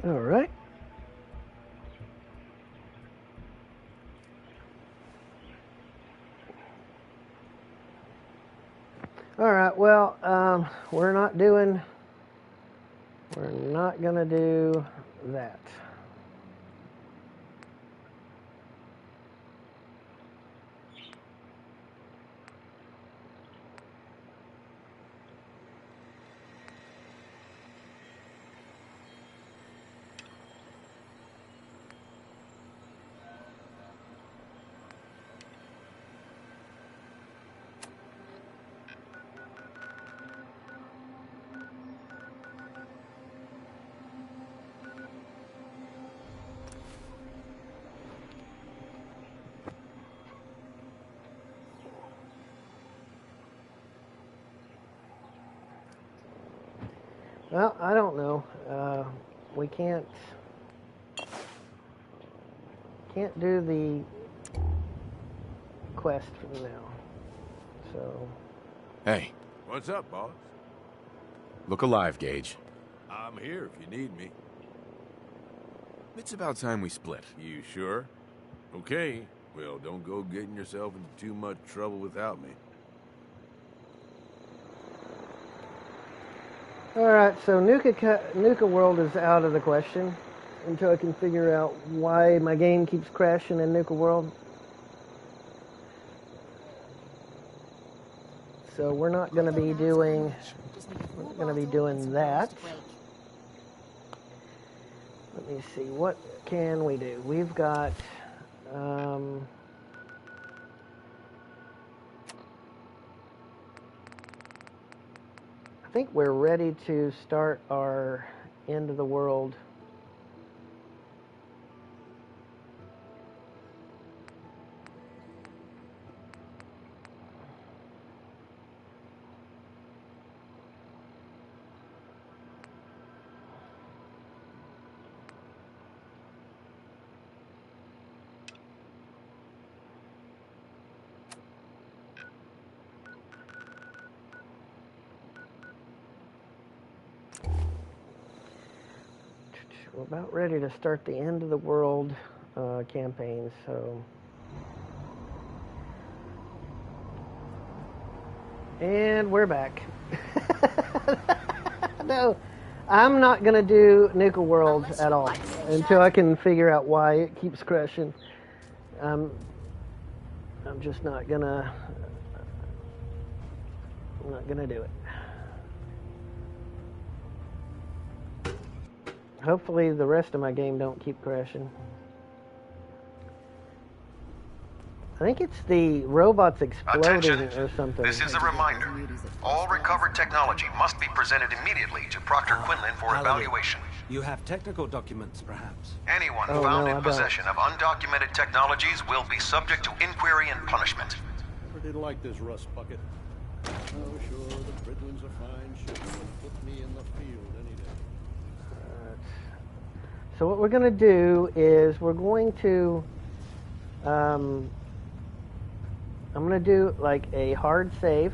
All right. All right. Well, we're not gonna do that. Well, I don't know. We can't do the quest for now. So. Hey. What's up, boss? Look alive, Gage. I'm here if you need me. It's about time we split. You sure? Okay. Well, don't go getting yourself into too much trouble without me. Alright, so Nuka World is out of the question until I can figure out why my game keeps crashing in Nuka World. So we're not going to be doing that. Let me see, what can we do? We've got I think we're ready to start our end of the world. We're about ready to start the end of the world campaign, so. And we're back. No, I'm not going to do Nuka World at all until I can figure out why it keeps crashing. I'm just not going to do it. Hopefully the rest of my game don't keep crashing. I think it's the robots exploding or something. This is a reminder. All recovered technology must be presented immediately to Proctor Quinlan for evaluation. You have technical documents, perhaps? Anyone found in possession of undocumented technologies will be subject to inquiry and punishment. Never did like this rust bucket. Oh, sure, the Bridland's a fine ship. Put me in the field any day. So what we're going to do is we're going to, I'm going to do like a hard save.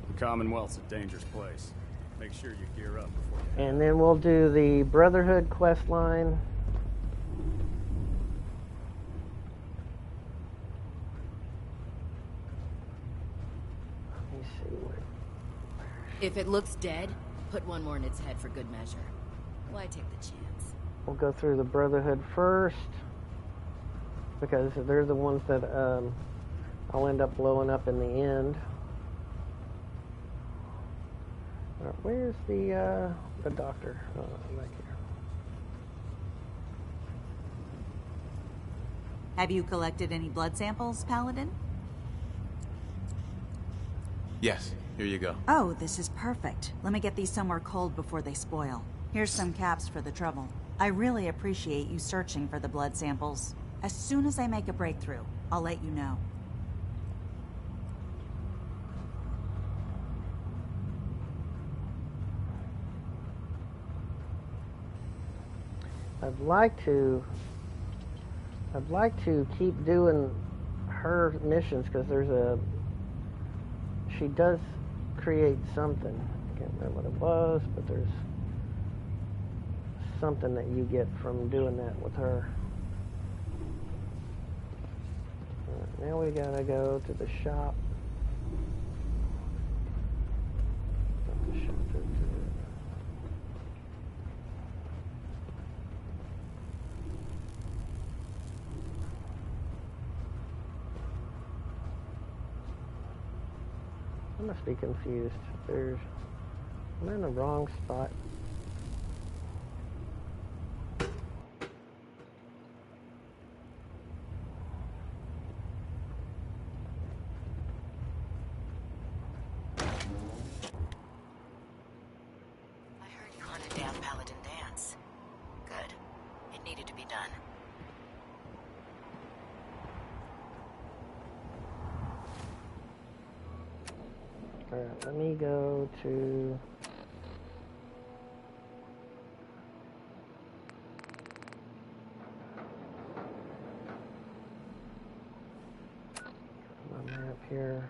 The Commonwealth's a dangerous place. Make sure you gear up before you And then we'll do the Brotherhood quest line. Let me see where. If it looks dead, put one more in its head for good measure. Why take the chance? We'll go through the Brotherhood first, because they're the ones that I'll end up blowing up in the end. Where's the doctor? Oh, right here. Have you collected any blood samples, Paladin? Yes, here you go. Oh, this is perfect. Let me get these somewhere cold before they spoil. Here's some caps for the trouble. I really appreciate you searching for the blood samples. As soon as I make a breakthrough, I'll let you know. I'd like to keep doing her missions because she does create something. I can't remember what it was, but there's something that you get from doing that with her. Alright, now we gotta go to the shop. Not the shelter, I must be confused. I'm in the wrong spot. I heard you hunted down Paladin Dance. Good. It needed to be done. Alright, let me go to... my map here.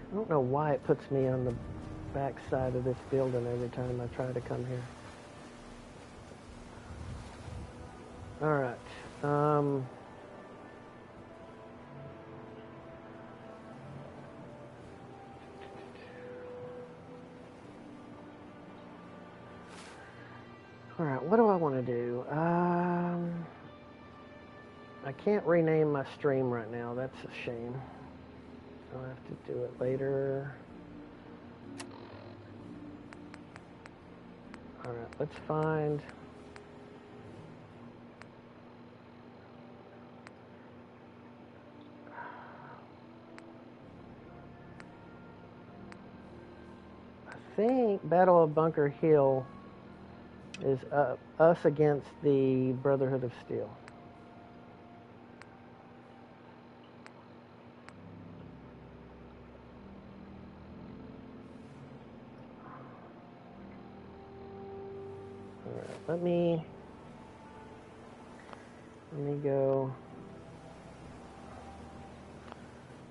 I don't know why it puts me on the back side of this building every time I try to come here. Alright, alright, what do I want to do? I can't rename my stream right now, that's a shame. I'll have to do it later. Alright, let's find... I think Battle of Bunker Hill is us against the Brotherhood of Steel. All right, let me go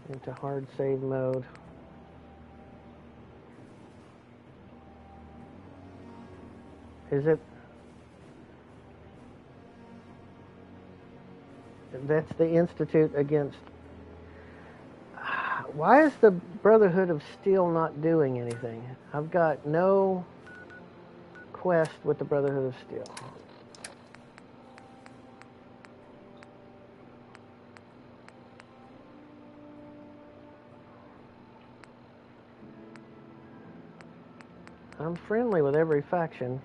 into hard save mode. Is it? That's the Institute against... Why is the Brotherhood of Steel not doing anything? I've got no quest with the Brotherhood of Steel. I'm friendly with every faction.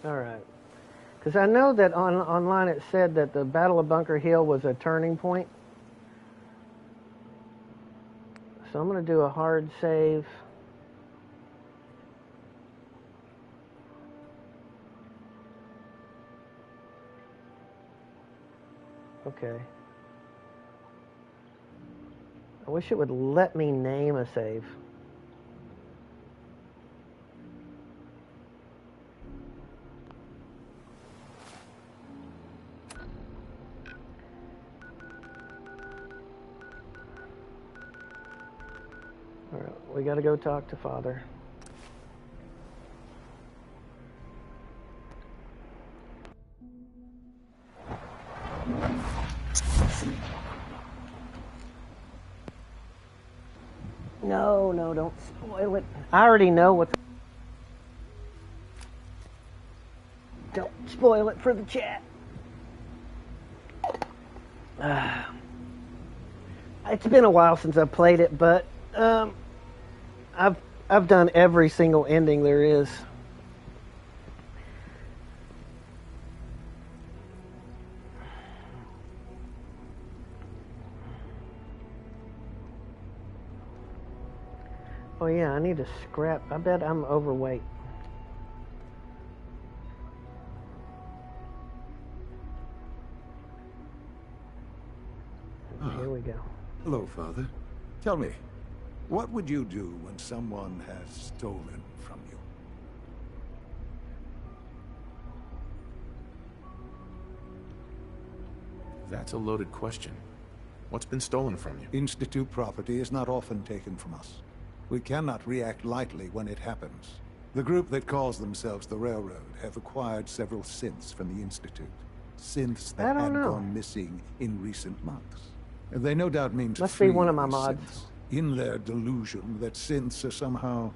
All right, because I know that online it said that the Battle of Bunker Hill was a turning point. So I'm going to do a hard save. Okay. I wish it would let me name a save. All right, we got to go talk to Father. No, don't spoil it. I already know what's... Don't spoil it for the chat. It's been a while since I've played it, but I've done every single ending there is. Oh yeah, I need to scrap. I bet I'm overweight. Hello, Father. Tell me, what would you do when someone has stolen from you? That's a loaded question. What's been stolen from you? Institute property is not often taken from us. We cannot react lightly when it happens. The group that calls themselves the Railroad have acquired several synths from the Institute. Synths that had gone missing in recent months. They no doubt mean to Must be one of my free mods. synths, in their delusion that synths are somehow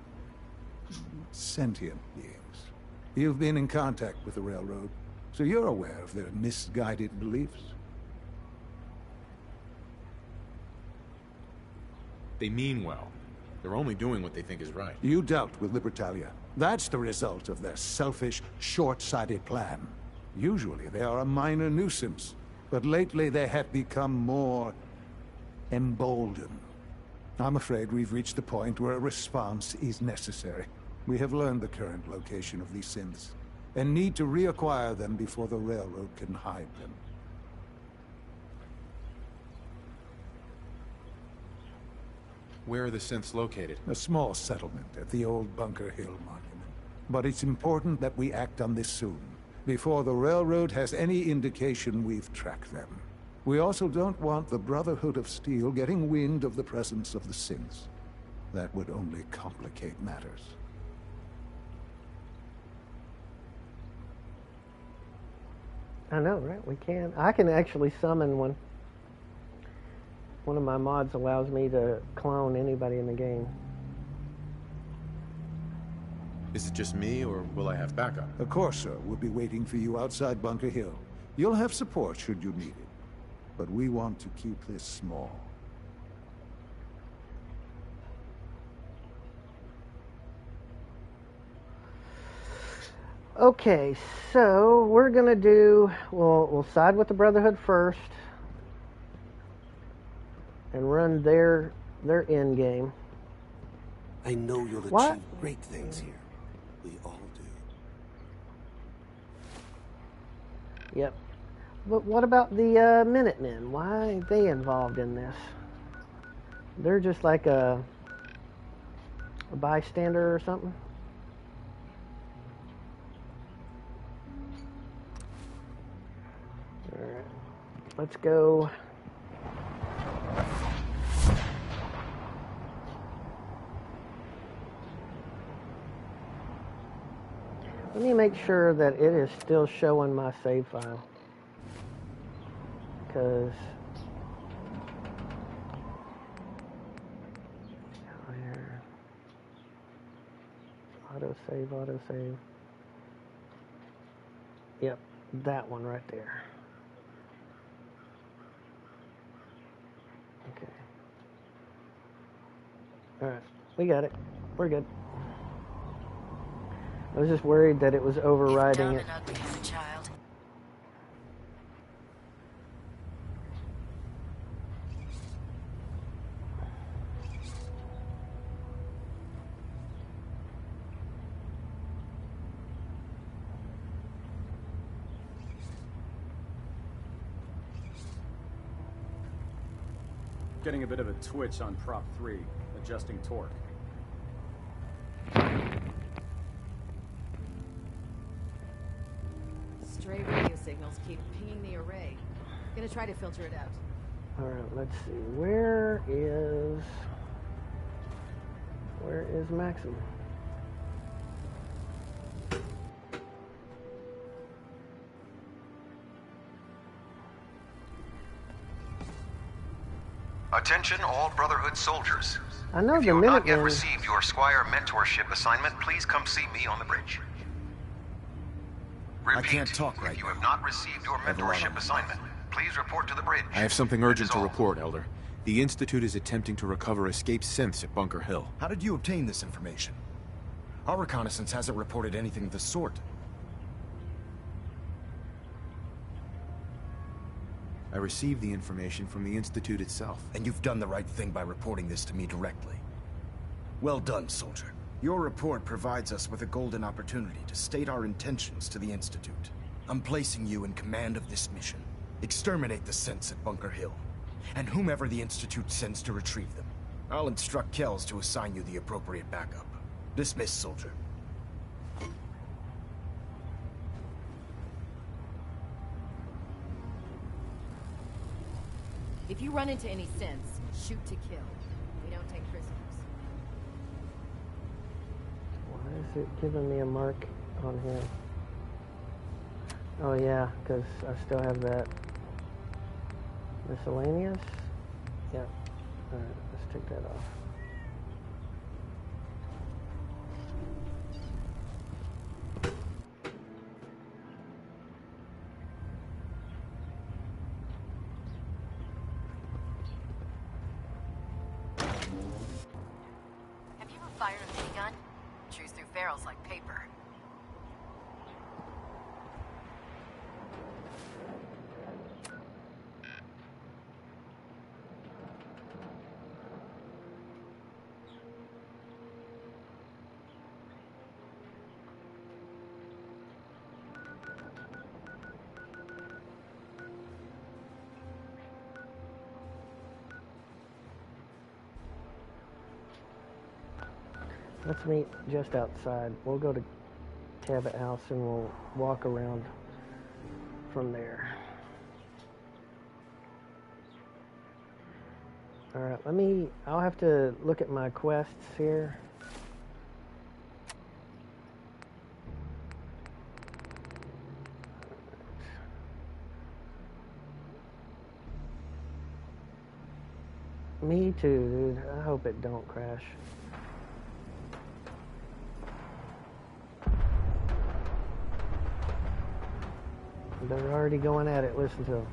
sentient beings. You've been in contact with the Railroad, so you're aware of their misguided beliefs. They mean well. They're only doing what they think is right. You dealt with Libertalia. That's the result of their selfish, short-sighted plan. Usually they are a minor nuisance, but lately they have become more emboldened. I'm afraid we've reached the point where a response is necessary. We have learned the current location of these synths, and need to reacquire them before the Railroad can hide them. Where are the synths located? A small settlement at the old Bunker Hill monument. But it's important that we act on this soon, before the Railroad has any indication we've tracked them. We also don't want the Brotherhood of Steel getting wind of the presence of the synths. That would only complicate matters. I know, right? We can. I can actually summon one. One of my mods allows me to clone anybody in the game. Is it just me, or will I have backup? A Corsair will be waiting for you outside Bunker Hill. You'll have support should you need it. But we want to keep this small. Okay, so we're gonna do. We'll side with the Brotherhood first, and run their end game. I know you'll What? achieve great things here. We all do. Yep. But what about the Minutemen? Why are they involved in this? They're just like a bystander or something? Alright. Let's go. Let me make sure that it is still showing my save file. Because autosave. Yep, that one right there. Okay. Alright, we got it. We're good. I was just worried that it was overriding it. Child. Getting a bit of a twitch on prop 3, adjusting torque. Stray radio signals keep pinging the array. Gonna try to filter it out. Alright, let's see. Where is Maxim? Attention all Brotherhood soldiers. I know if the you have not yet Minutemen. received your Squire mentorship assignment, please come see me on the bridge. Repeat, I can't talk right if you now. have not received your have a lot mentorship on my assignment, please report to the bridge. I have something That urgent is to all. report, Elder. The Institute is attempting to recover escaped synths at Bunker Hill. How did you obtain this information? Our reconnaissance hasn't reported anything of the sort. I received the information from the Institute itself. And you've done the right thing by reporting this to me directly. Well done, soldier. Your report provides us with a golden opportunity to state our intentions to the Institute. I'm placing you in command of this mission. Exterminate the synths at Bunker Hill. and whomever the Institute sends to retrieve them. I'll instruct Kells to assign you the appropriate backup. Dismissed, soldier. If you run into any synths, shoot to kill. We don't take prisoners. Why is it giving me a mark on him? Oh yeah, because I still have that. Miscellaneous? Yeah. Alright, let's take that off. Have you ever fired a minigun? Chews through barrels like paper. Let's meet just outside. We'll go to Cabot House and we'll walk around from there. Alright, I'll have to look at my quests here. Me too, dude. I hope it don't crash. They're already going at it. Listen to them.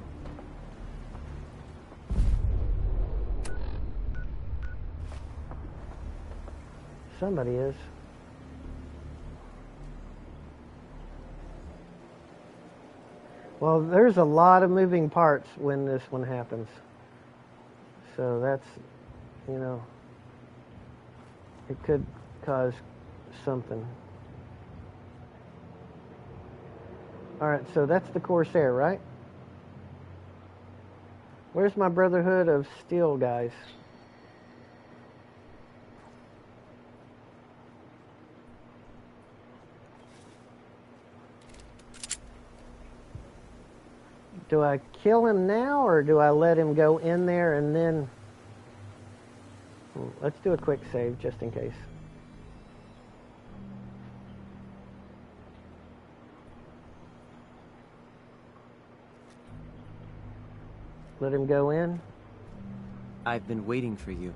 Somebody is. Well, there's a lot of moving parts when this one happens. So that's, you know, it could cause something. Alright, so that's the Corsair, right? Where's my Brotherhood of Steel guys? Do I kill him now, or do I let him go in there and then... Let's do a quick save, just in case. Let him go in. I've been waiting for you.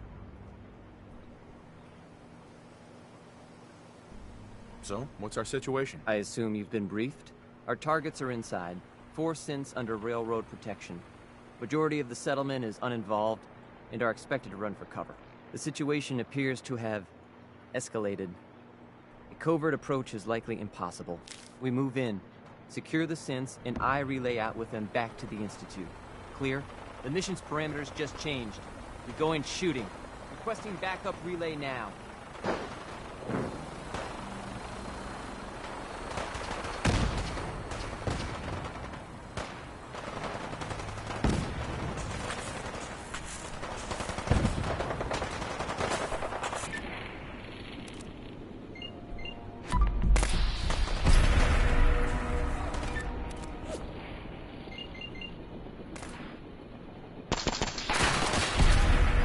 So, what's our situation? I assume you've been briefed? Our targets are inside. 4 synths under railroad protection. Majority of the settlement is uninvolved and are expected to run for cover. The situation appears to have escalated. A covert approach is likely impossible. We move in, secure the synths, and I relay out with them back to the Institute. Clear? The mission's parameters just changed. We go in shooting. Requesting backup relay now.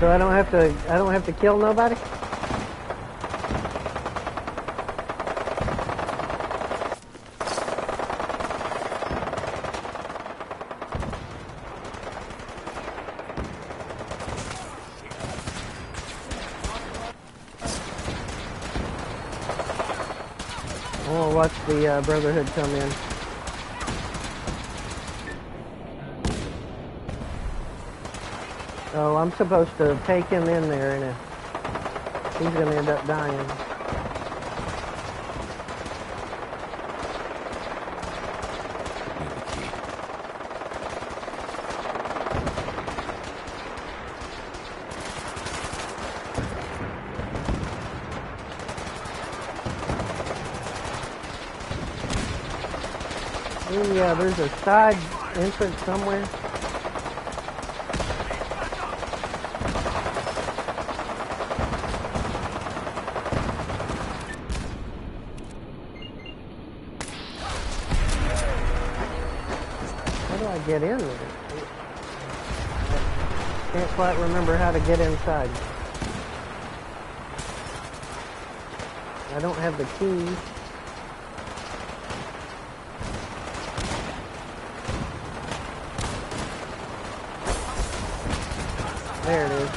So I don't have to kill nobody? We'll watch the Brotherhood come in. Oh, I'm supposed to take him in there, and he's going to end up dying. Oh, yeah, there's a side entrance somewhere. get in there. I can't quite remember how to get inside. I don't have the key. There it is.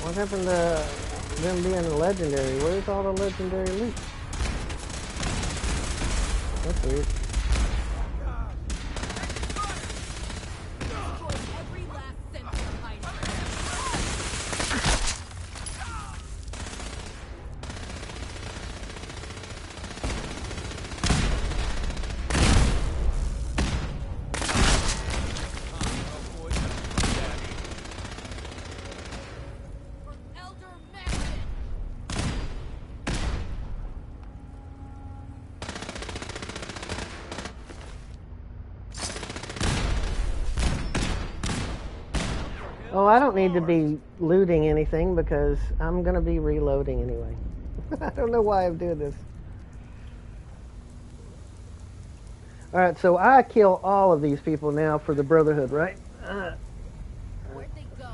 What happened to them being legendary? Where's all the legendary loot? That's weird. Oh, I don't need to be looting anything because I'm going to be reloading anyway. I don't know why I'm doing this. Alright, so I kill all of these people now for the Brotherhood, right? Where'd they go?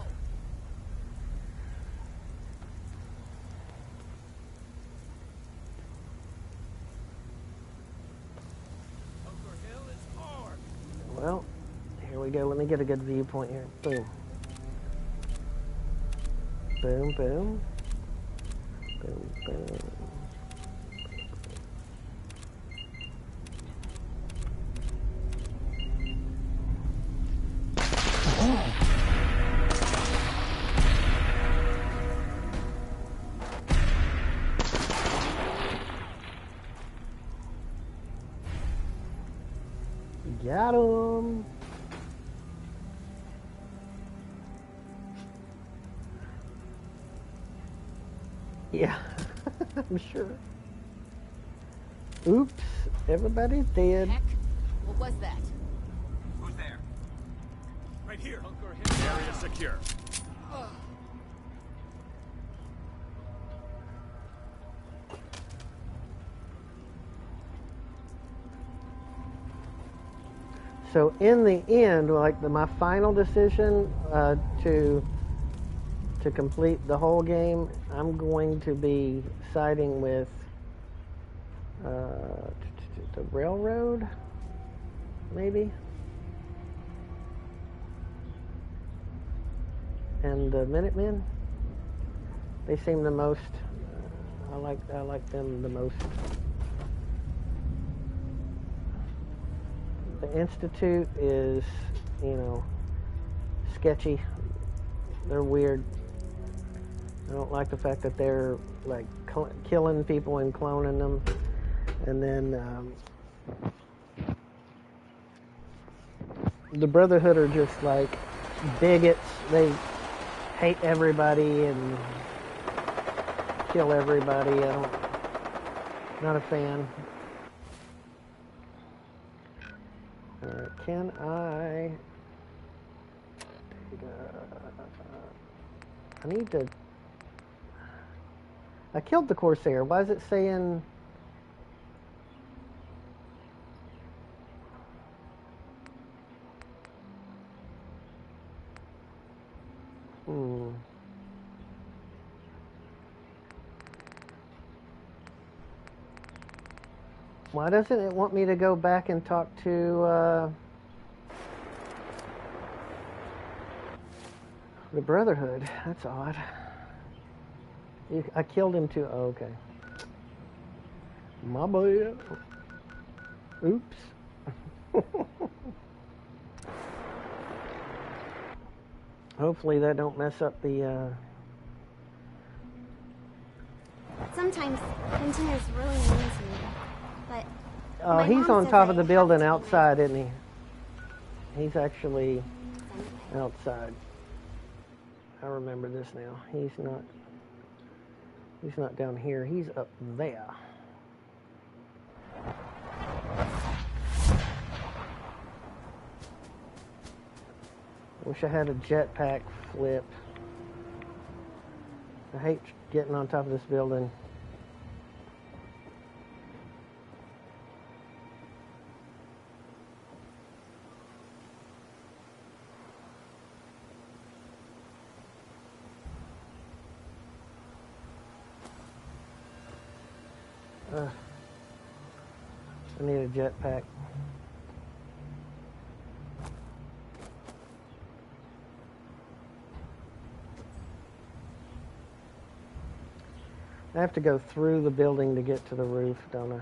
Well, here we go. Let me get a good viewpoint here. Boom. Boom, boom. Boom, boom. Got him. Yeah, I'm sure. Oops, everybody's dead. Heck? What was that? Who's there? Right here. Area secure. So in the end, like my final decision to complete the whole game, I'm going to be siding with the railroad, maybe, and the Minutemen. They seem the most. I like them the most. The Institute is, you know, sketchy. They're weird. I don't like the fact that they're like killing people and cloning them. And then the Brotherhood are just like bigots. They hate everybody and kill everybody. Not a fan. Can I need to... I killed the Corsair. Why is it saying... Why doesn't it want me to go back and talk to the Brotherhood? That's odd. I killed him too. Oh, okay. My bad. Oops. Hopefully that don't mess up the Sometimes Quentin is really mean to me, but oh, he's on top of the building outside, isn't he? He's actually outside. I remember this now. He's not down here. He's up there. Wish I had a jetpack flip. I hate getting on top of this building. I need a jetpack. I have to go through the building to get to the roof, don't I?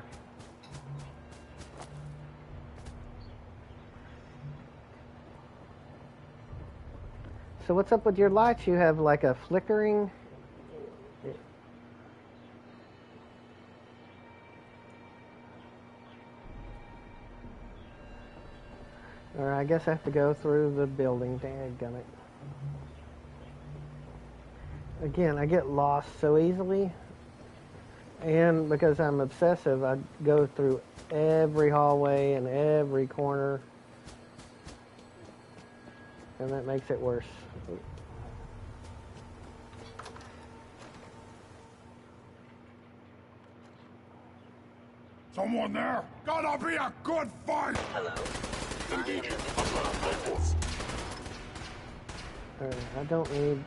So what's up with your lights? You have like a flickering... Or I guess I have to go through the building. Dadgummit. Again, I get lost so easily. And because I'm obsessive, I go through every hallway and every corner. And that makes it worse. Someone there? Gonna be a good fight! Hello. Engaging force. Alright, I don't need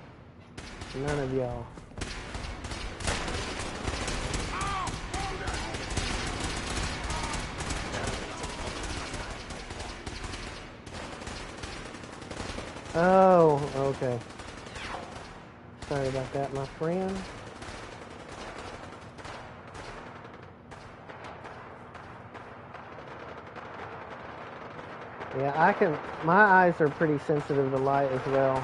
none of y'all. Oh, okay. Sorry about that, my friend. Yeah, my eyes are pretty sensitive to light as well.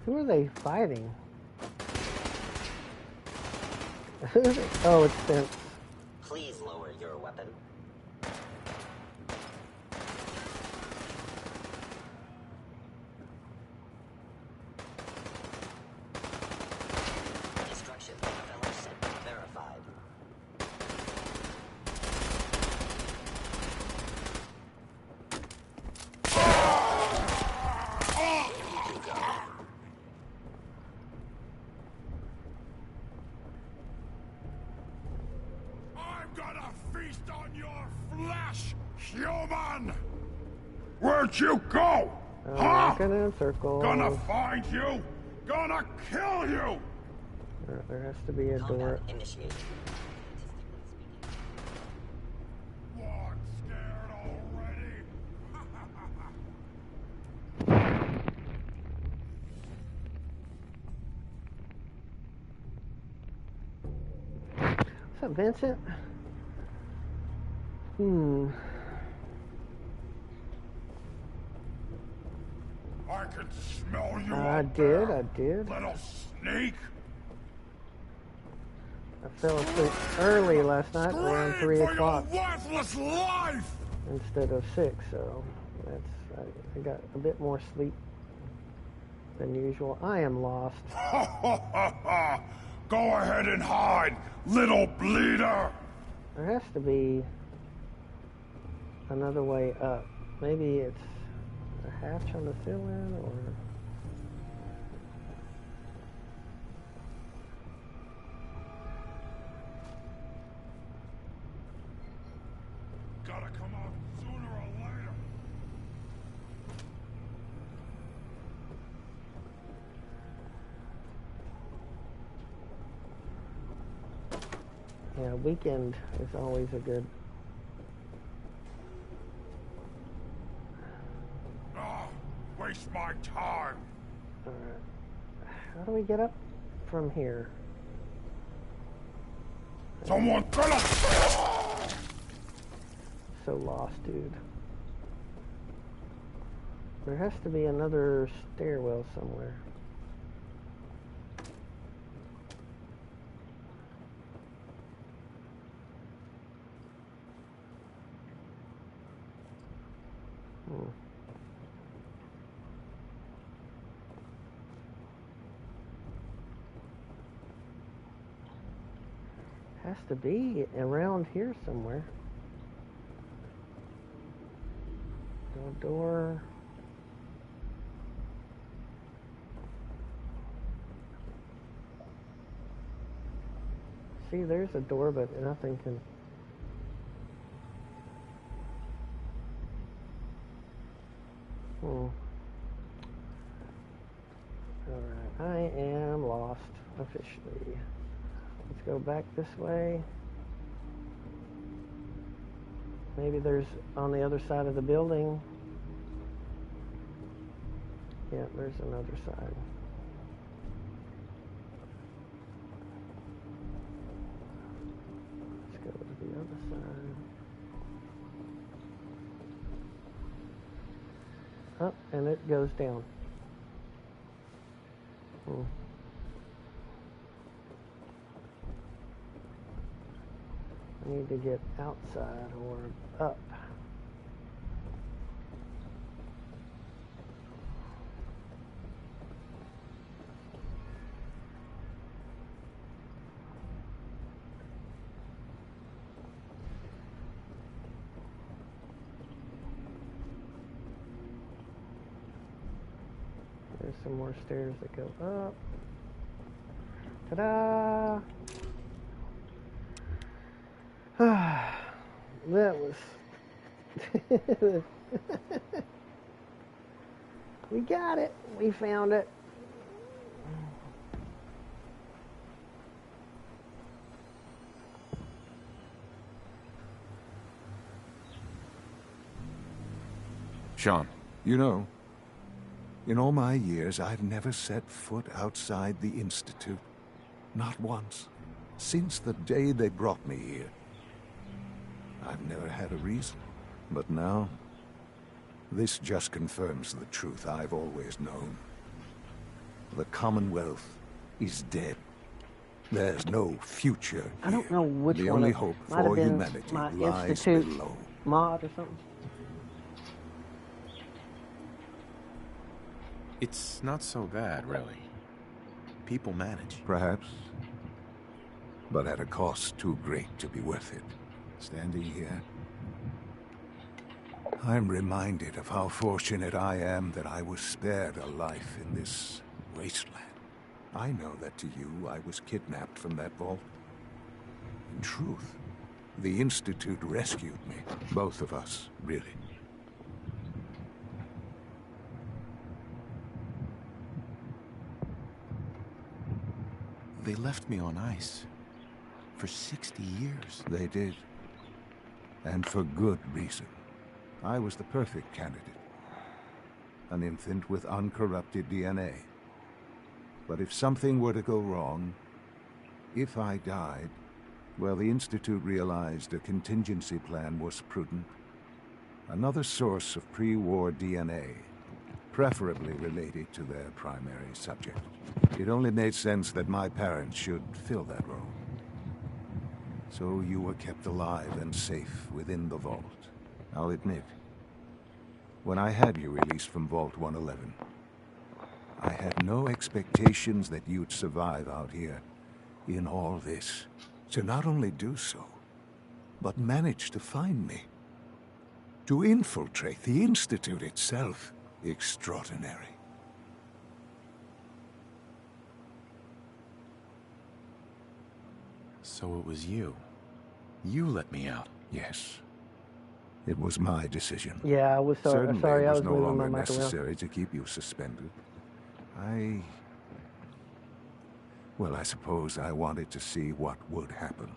Who are they fighting? Oh, it's Spence. Please lower your weapon. Destruction of fellowship verified. On your flesh, human! Where'd you go? Huh? In a circle. Gonna find you! Gonna kill you! There has to be a door. Vincent? I can smell you I up did, there, I did. little snake. I fell asleep early last night, around 3 For o'clock. your worthless life! Instead of 6, so I got a bit more sleep than usual. I am lost. Go ahead and hide, little bleeder! There has to be another way up. Maybe it's a hatch on the ceiling, or... Gotta come out sooner or later. Yeah, weekend is always a good... Waste my time. Alright. How do we get up from here? Someone gonna... So lost, dude. There has to be another stairwell somewhere. Has to be around here somewhere. No door. See, there's a door, but nothing can... Alright, I am lost officially. Let's go back this way. Maybe there's on the other side of the building. Yeah, there's another side. Let's go to the other side. Oh, and it goes down. I need to get outside or up. There's some more stairs that go up. Ta-da! That was... We got it! We found it! Sean. You know, in all my years, I've never set foot outside the Institute. Not once. Since the day they brought me here. I've never had a reason. But now, this just confirms the truth I've always known. The Commonwealth is dead. There's no future here. I don't know which the one. only hope Might have for been humanity my lies Institute below. mod or something. It's not so bad, really. People manage. Perhaps. But at a cost too great to be worth it. Standing here, I'm reminded of how fortunate I am that I was spared a life in this wasteland. I know that to you, I was kidnapped from that vault. In truth, the Institute rescued me. Both of us, really. They left me on ice. For 60 years. They did. And for good reason. I was the perfect candidate. An infant with uncorrupted DNA. But if something were to go wrong, if I died, Well, the Institute realized a contingency plan was prudent. Another source of pre-war DNA, preferably related to their primary subject. It only made sense that my parents should fill that role. So you were kept alive and safe within the vault. I'll admit, when I had you released from Vault 111, I had no expectations that you'd survive out here in all this. To not only do so, but manage to find me. To infiltrate the Institute itself. Extraordinary. So it was you. You let me out. Yes. It was my decision. Yeah, I was sorry. Certainly Sorry, it I was was no moving my longer mic around. necessary to keep you suspended. Well, I suppose I wanted to see what would happen.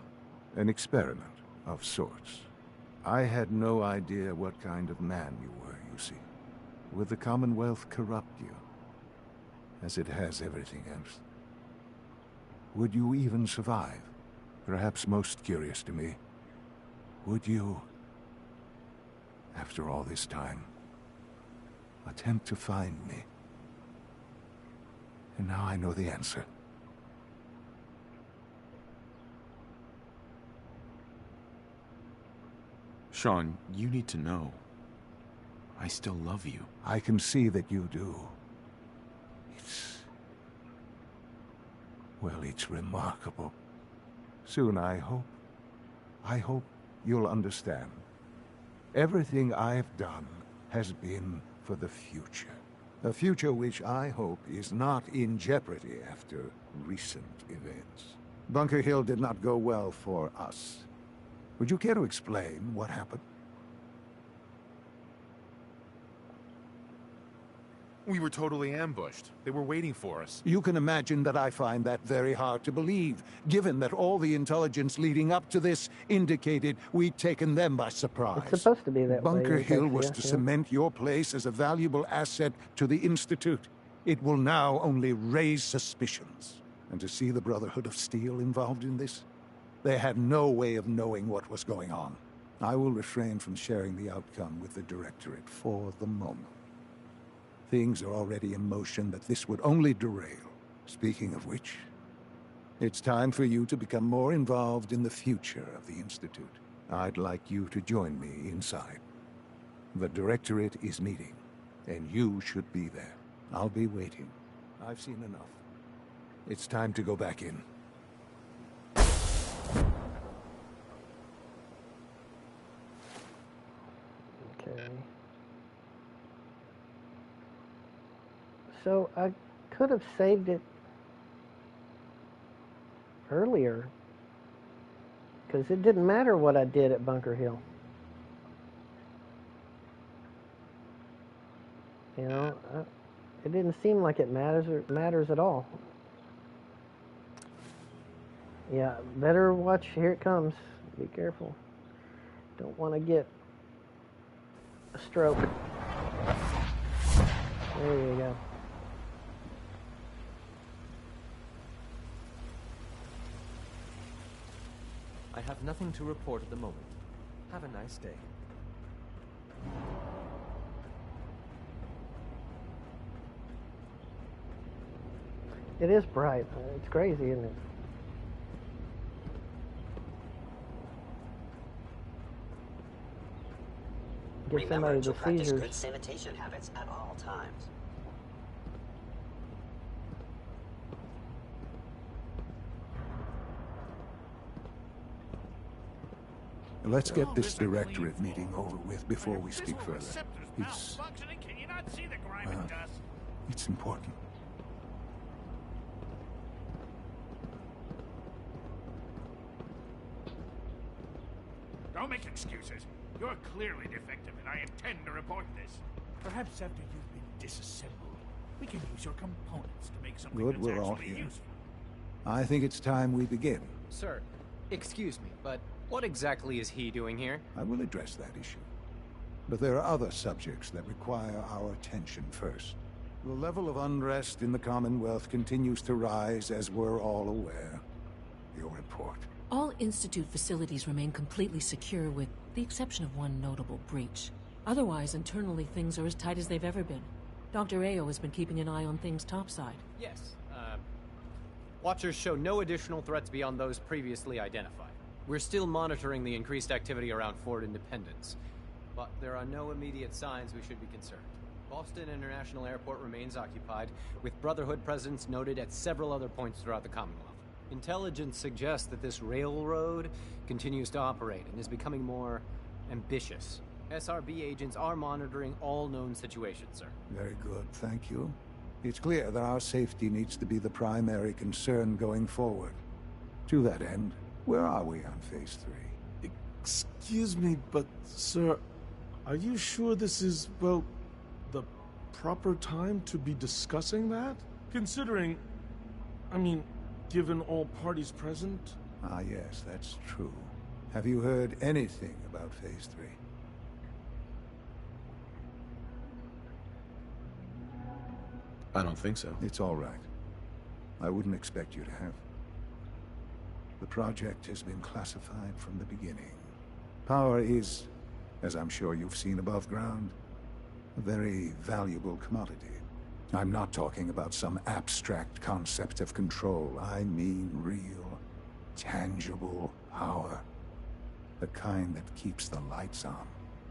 An experiment of sorts. I had no idea what kind of man you were, you see. Would the Commonwealth corrupt you? As it has everything else? Would you even survive? Perhaps most curious to me, would you, after all this time, attempt to find me? And now I know the answer. Sean, you need to know. I still love you. I can see that you do. It's remarkable. Soon, I hope you'll understand. Everything I've done has been for the future. A future which I hope is not in jeopardy after recent events. Bunker Hill did not go well for us. Would you care to explain what happened? We were totally ambushed. They were waiting for us. You can imagine that I find that very hard to believe, given that all the intelligence leading up to this indicated we'd taken them by surprise. It's supposed to be that way. Bunker Hill was yeah, to cement your place as a valuable asset to the Institute. It will now only raise suspicions. And to see the Brotherhood of Steel involved in this? They had no way of knowing what was going on. I will refrain from sharing the outcome with the Directorate for the moment. Things are already in motion that this would only derail. Speaking of which, it's time for you to become more involved in the future of the Institute. I'd like you to join me inside. The Directorate is meeting, and you should be there. I'll be waiting. I've seen enough. It's time to go back in. Okay. So I could have saved it earlier, because it didn't matter what I did at Bunker Hill. You know, it didn't seem like it matters at all. Yeah, better watch. Here it comes. Be careful. Don't want to get a stroke. There you go. I have nothing to report at the moment. Have a nice day. It is bright. It's crazy, isn't it? Get somebody Remember to the practice seizures. good sanitation habits at all times. Let's get this Directorate meeting over with before we speak further. It's important. Don't make excuses. You're clearly defective, and I intend to report this. Perhaps after you've been disassembled, we can use your components to make something Good, that's we're all actually here. useful. I think it's time we begin. Sir, excuse me, but what exactly is he doing here? I will address that issue. But there are other subjects that require our attention first. The level of unrest in the Commonwealth continues to rise, as we're all aware. Your report. All Institute facilities remain completely secure with the exception of one notable breach. Otherwise, internally things are as tight as they've ever been. Dr. Ao has been keeping an eye on things topside. Yes, Watchers show no additional threats beyond those previously identified. We're still monitoring the increased activity around Fort Independence, but there are no immediate signs we should be concerned. Boston International Airport remains occupied, with Brotherhood presence noted at several other points throughout the Commonwealth. Intelligence suggests that this railroad continues to operate and is becoming more ambitious. SRB agents are monitoring all known situations, sir. Very good, thank you. It's clear that our safety needs to be the primary concern going forward. To that end, where are we on Phase 3? Excuse me, but, sir, are you sure this is, well, the proper time to be discussing that? Considering, I mean, given all parties present? Ah, yes, that's true. Have you heard anything about Phase 3? I don't think so. It's all right. I wouldn't expect you to have. The project has been classified from the beginning. Power is, as I'm sure you've seen above ground, a very valuable commodity. I'm not talking about some abstract concept of control. I mean real, tangible power. The kind that keeps the lights on.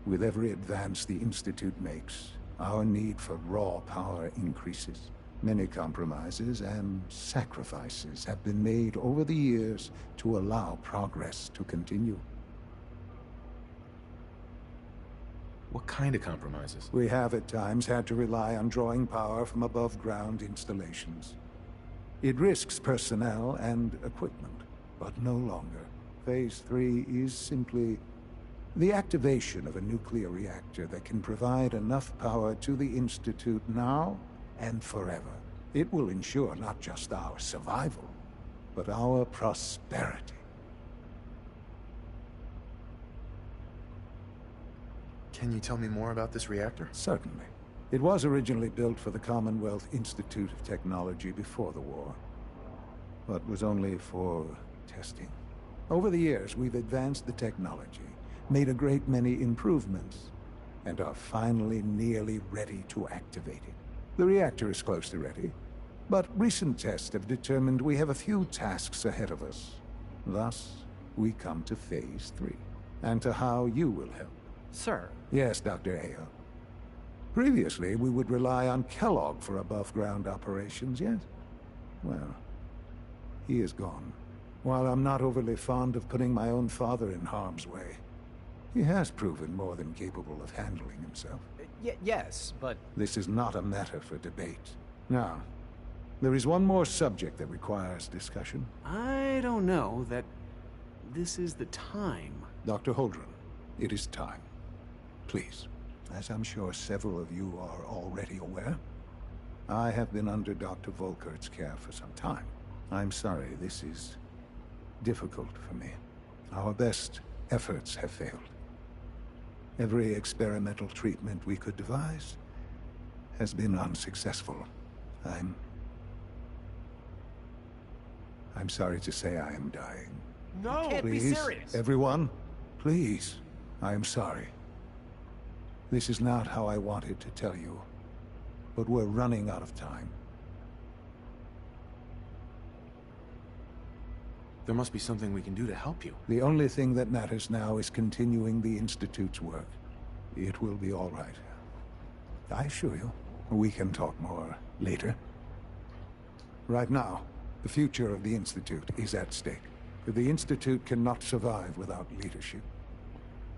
With every advance the Institute makes, our need for raw power increases. Many compromises and sacrifices have been made over the years to allow progress to continue. What kind of compromises? We have at times had to rely on drawing power from above-ground installations. It risks personnel and equipment, but no longer. Phase 3 is simply the activation of a nuclear reactor that can provide enough power to the Institute now and forever. It will ensure not just our survival, but our prosperity. Can you tell me more about this reactor? Certainly. It was originally built for the Commonwealth Institute of Technology before the war, but was only for testing. Over the years, we've advanced the technology, made a great many improvements, and are finally nearly ready to activate it. The reactor is close to ready, but recent tests have determined we have a few tasks ahead of us. Thus, we come to Phase 3, and to how you will help. Sir? Yes, Dr. Ao. Previously, we would rely on Kellogg for above-ground operations, yes? Well, he is gone. While I'm not overly fond of putting my own father in harm's way, he has proven more than capable of handling himself. Yes, but... This is not a matter for debate. Now, there is one more subject that requires discussion. I don't know that this is the time. Dr. Holdren, it is time. Please, as I'm sure several of you are already aware, I have been under Dr. Volkert's care for some time. I'm sorry, this is difficult for me. Our best efforts have failed. Every experimental treatment we could devise has been unsuccessful. I'm sorry to say I am dying. No! You can't be serious! Everyone, please. I am sorry. This is not how I wanted to tell you, but we're running out of time. There must be something we can do to help you. The only thing that matters now is continuing the Institute's work. It will be all right. I assure you, we can talk more later. Right now, the future of the Institute is at stake. The Institute cannot survive without leadership.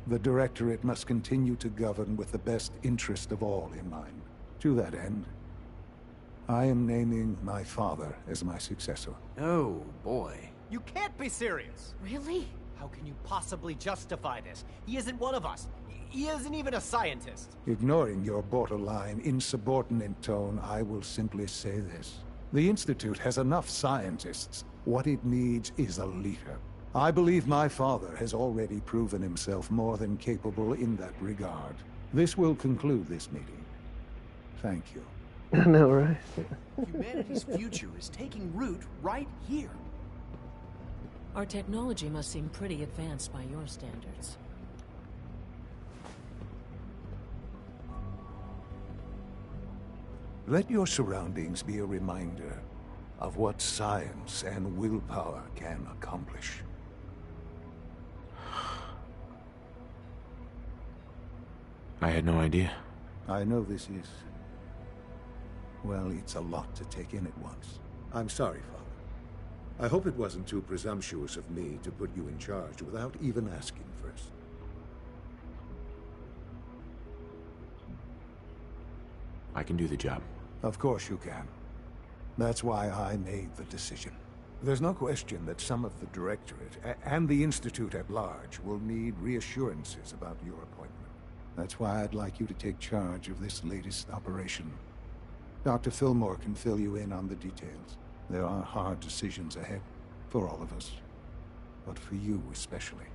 The Directorate must continue to govern with the best interest of all in mind. To that end, I am naming my father as my successor. Oh, boy. You can't be serious! Really? How can you possibly justify this? He isn't one of us. He isn't even a scientist. Ignoring your borderline, insubordinate tone, I will simply say this. The Institute has enough scientists. What it needs is a leader. I believe my father has already proven himself more than capable in that regard. This will conclude this meeting. Thank you. I know, right? Humanity's future is taking root right here. Our technology must seem pretty advanced by your standards. Let your surroundings be a reminder of what science and willpower can accomplish. I had no idea. I know this is... well, it's a lot to take in at once. I'm sorry, Father. I hope it wasn't too presumptuous of me to put you in charge without even asking first. I can do the job. Of course you can. That's why I made the decision. There's no question that some of the Directorate and the Institute at large will need reassurances about your appointment. That's why I'd like you to take charge of this latest operation. Dr. Fillmore can fill you in on the details. There are hard decisions ahead, for all of us. But for you especially.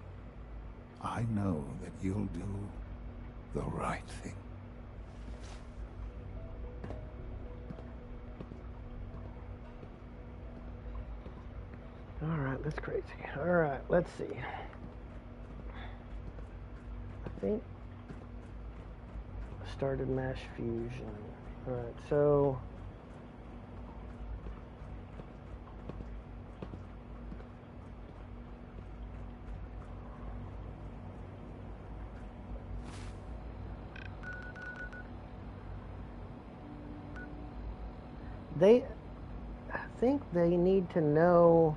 I know that you'll do the right thing. Alright, that's crazy. Alright, let's see. I think I started mass fusion. Alright, so I think they need to know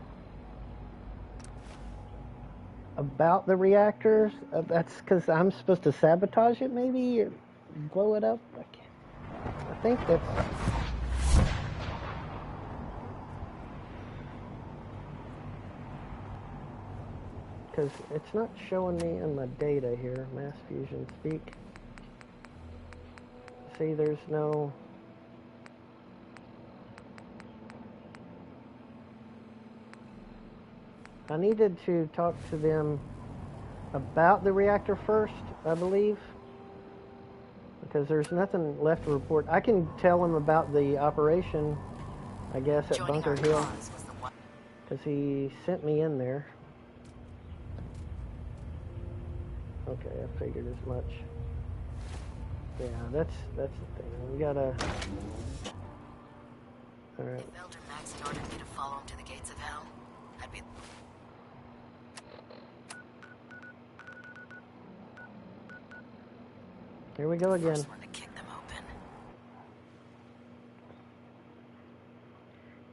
about the reactors. That's because I'm supposed to sabotage it, maybe, or blow it up. I think that's... because it's not showing me in my data here. Mass fusion speak. See, there's no... I needed to talk to them about the reactor first, I believe, because there's nothing left to report. I can tell him about the operation, I guess, at Bunker Hill, because he sent me in there. Okay, I figured as much. Yeah, that's the thing. We gotta... Alright. If Elder Max had ordered me to follow him to the gates of hell, I'd be... Here we go again. First one to kick them open.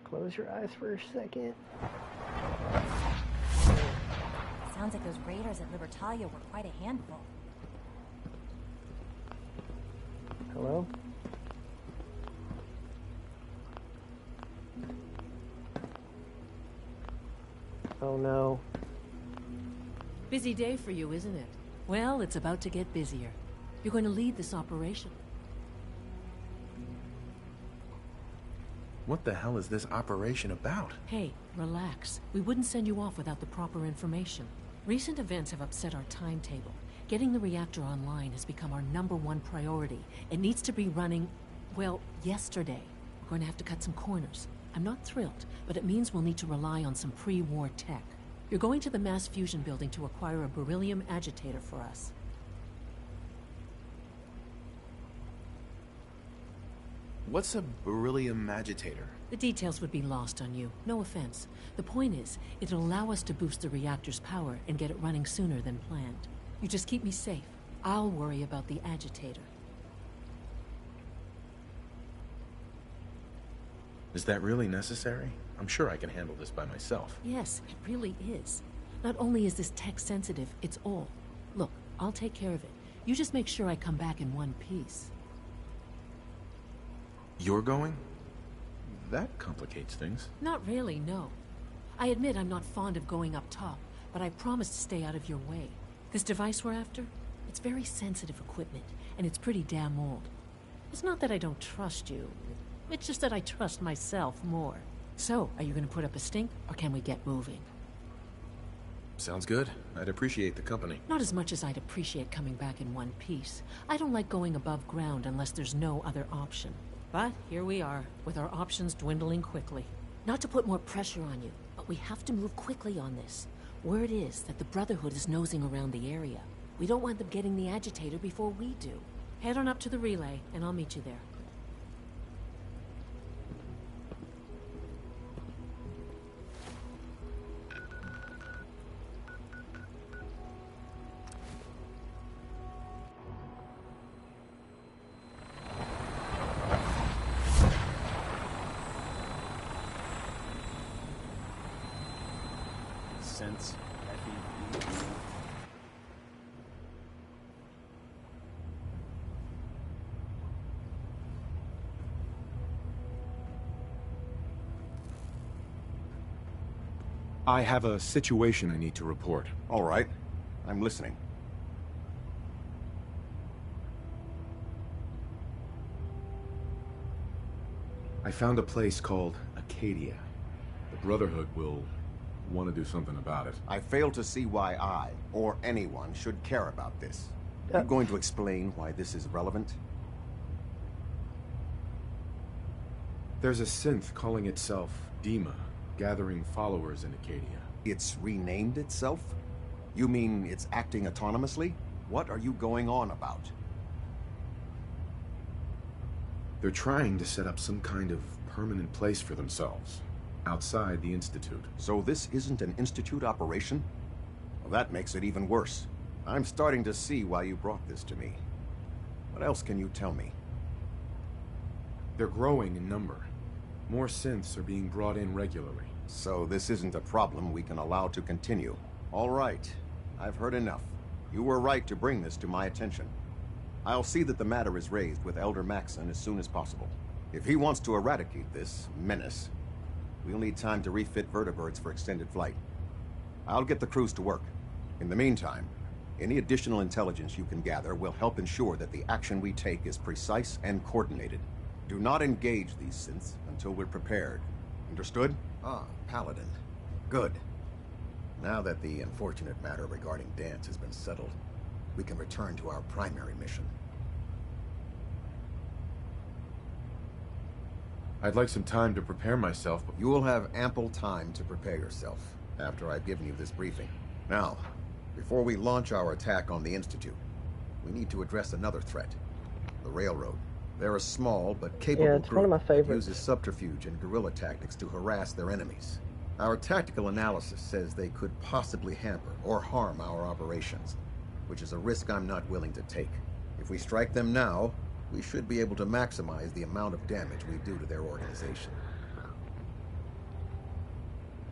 Close your eyes for a second. Sounds like those raiders at Libertalia were quite a handful. Hello? Oh no. Busy day for you, isn't it? Well, it's about to get busier. You're going to lead this operation. What the hell is this operation about? Hey, relax. We wouldn't send you off without the proper information. Recent events have upset our timetable. Getting the reactor online has become our #1 priority. It needs to be running, well, yesterday. We're going to have to cut some corners. I'm not thrilled, but it means we'll need to rely on some pre-war tech. You're going to the mass fusion building to acquire a beryllium agitator for us. What's a beryllium agitator? The details would be lost on you. No offense. The point is, it'll allow us to boost the reactor's power and get it running sooner than planned. You just keep me safe. I'll worry about the agitator. Is that really necessary? I'm sure I can handle this by myself. Yes, it really is. Not only is this tech sensitive, it's all. Look, I'll take care of it. You just make sure I come back in one piece. You're going? That complicates things. Not really, no. I admit I'm not fond of going up top, but I promise to stay out of your way. This device we're after, it's very sensitive equipment, and it's pretty damn old. It's not that I don't trust you. It's just that I trust myself more. So, are you going to put up a stink, or can we get moving? Sounds good. I'd appreciate the company. Not as much as I'd appreciate coming back in one piece. I don't like going above ground unless there's no other option. But here we are, with our options dwindling quickly. Not to put more pressure on you, but we have to move quickly on this. Word is that the Brotherhood is nosing around the area. We don't want them getting the agitator before we do. Head on up to the relay, and I'll meet you there. Sense. I have a situation I need to report. All right. I'm listening. I found a place called Acadia. The Brotherhood will want to do something about it. I fail to see why I, or anyone, should care about this. Are you going to explain why this is relevant? There's a synth calling itself Dima, gathering followers in Acadia. It's renamed itself? You mean it's acting autonomously? What are you going on about? They're trying to set up some kind of permanent place for themselves, outside the Institute. So this isn't an Institute operation? Well, that makes it even worse. I'm starting to see why you brought this to me. What else can you tell me? They're growing in number. More synths are being brought in regularly. So this isn't a problem we can allow to continue. All right. I've heard enough. You were right to bring this to my attention. I'll see that the matter is raised with Elder Maxson as soon as possible. If he wants to eradicate this menace, we'll need time to refit vertibirds for extended flight. I'll get the crews to work. In the meantime, any additional intelligence you can gather will help ensure that the action we take is precise and coordinated. Do not engage these synths until we're prepared. Understood? Ah, Paladin. Good. Now that the unfortunate matter regarding Dance has been settled, we can return to our primary mission. I'd like some time to prepare myself. You will have ample time to prepare yourself after I've given you this briefing. Now, before we launch our attack on the Institute, we need to address another threat. The Railroad. They're a small but capable group that uses subterfuge and guerrilla tactics to harass their enemies. Our tactical analysis says they could possibly hamper or harm our operations, which is a risk I'm not willing to take. If we strike them now, we should be able to maximize the amount of damage we do to their organization.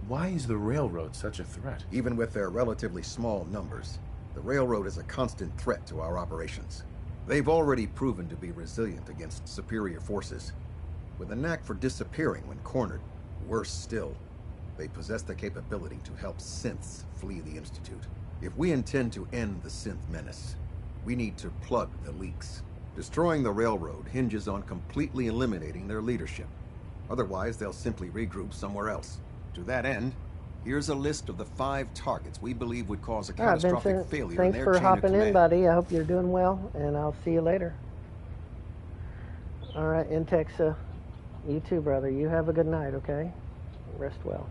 Why is the Railroad such a threat? Even with their relatively small numbers, the Railroad is a constant threat to our operations. They've already proven to be resilient against superior forces, with a knack for disappearing when cornered. Worse still, they possess the capability to help synths flee the Institute. If we intend to end the synth menace, we need to plug the leaks. Destroying the Railroad hinges on completely eliminating their leadership. Otherwise, they'll simply regroup somewhere else. To that end, here's a list of the 5 targets we believe would cause a catastrophic failure in their chain of command. Thanks for hopping in, buddy. I hope you're doing well, and I'll see you later. All right, Intex, you too, brother. You have a good night, okay? Rest well.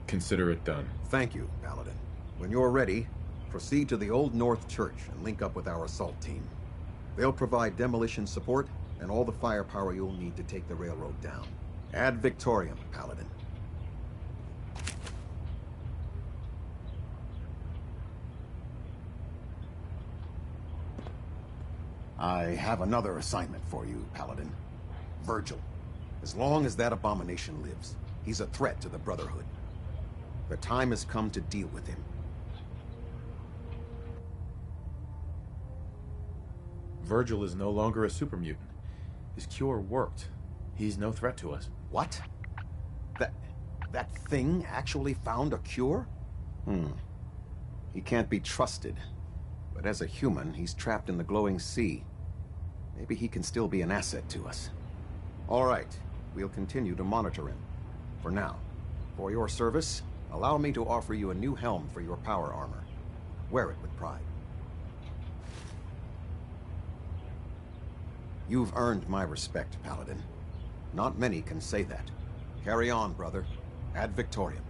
Consider it done. Thank you, Paladin. When you're ready, proceed to the Old North Church and link up with our assault team. They'll provide demolition support and all the firepower you'll need to take the Railroad down. Ad Victoriam, Paladin. I have another assignment for you, Paladin. Virgil. As long as that abomination lives, he's a threat to the Brotherhood. The time has come to deal with him. Virgil is no longer a super mutant. His cure worked. He's no threat to us. What? That thing actually found a cure? He can't be trusted. But as a human, he's trapped in the glowing sea. Maybe he can still be an asset to us. All right, we'll continue to monitor him. For now, for your service, allow me to offer you a new helm for your power armor. Wear it with pride. You've earned my respect, Paladin. Not many can say that. Carry on, brother. Ad Victoriam.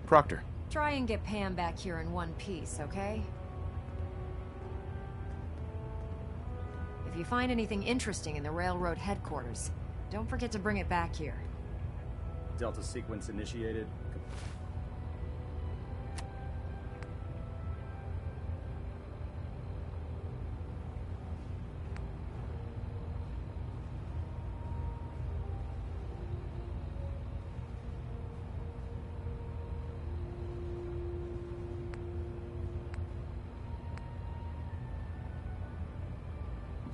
Proctor. Try and get Pam back here in one piece, okay? If you find anything interesting in the railroad headquarters, don't forget to bring it back here. Delta sequence initiated.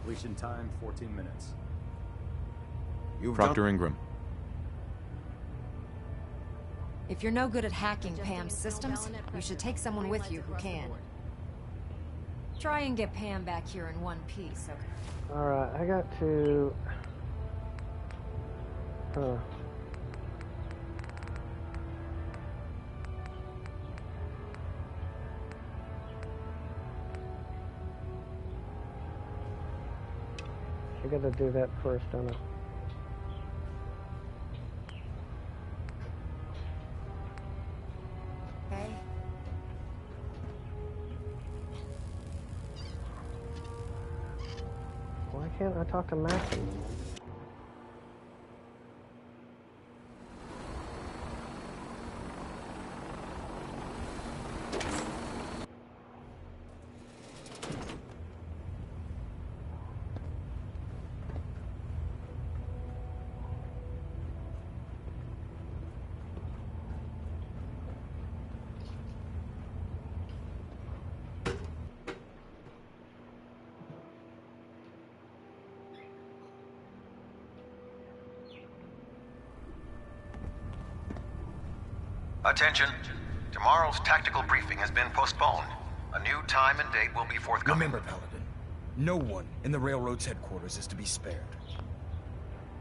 Completion time, 14 minutes. Proctor Ingram. If you're no good at hacking Pam's systems, you should take someone with you who can. Try and get Pam back here in one piece, okay? Alright, I got to... Huh. I gotta do that first, don't I? Okay. Why can't I talk to Maxim? Attention. Tomorrow's tactical briefing has been postponed. A new time and date will be forthcoming. Remember, Paladin, no one in the Railroad's headquarters is to be spared.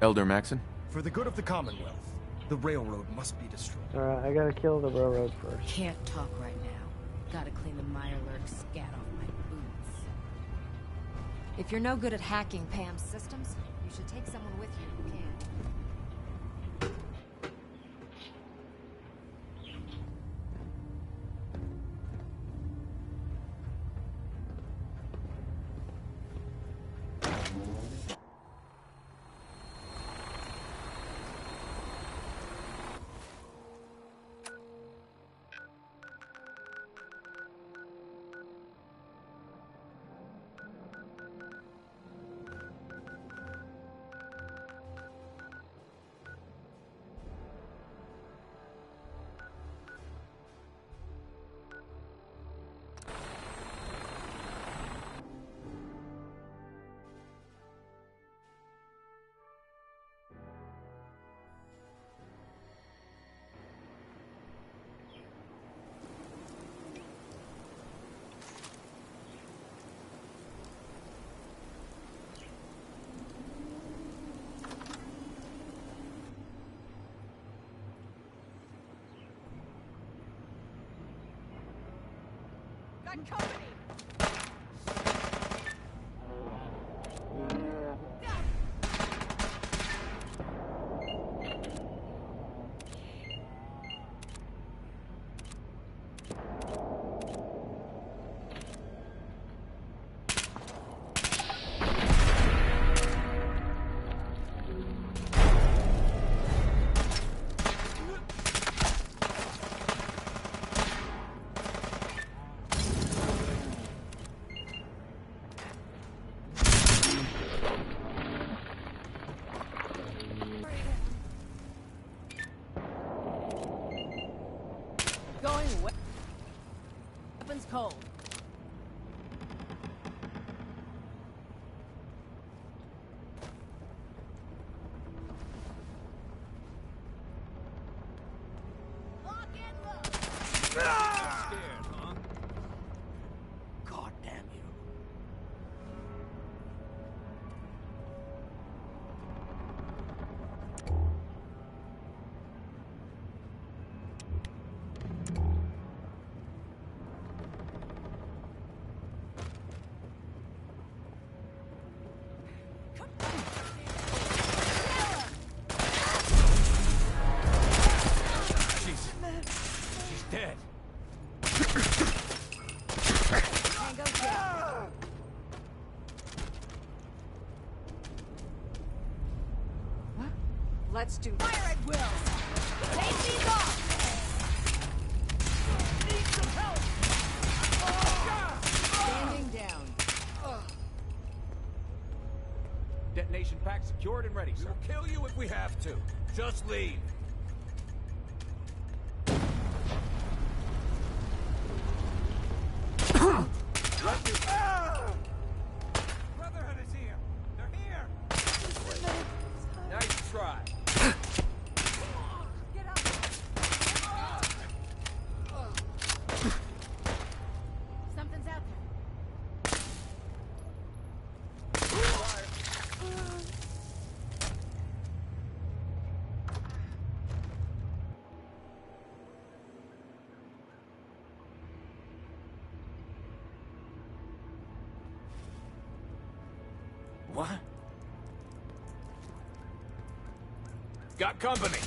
Elder Maxon? For the good of the Commonwealth, the Railroad must be destroyed. Alright, I gotta kill the railroad first. Can't talk right now. Gotta clean the Mirelurk scat off my boots. If you're no good at hacking Pam's systems, you should take someone with you who can. Got company! Let's do fire at will. Take these off. Need some help. standing down. Detonation pack secured and ready, sir. We'll kill you if we have to. Just leave. Brotherhood is here. They're here. Nice try. Get up. Something's out there. What? Got company.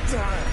Sam.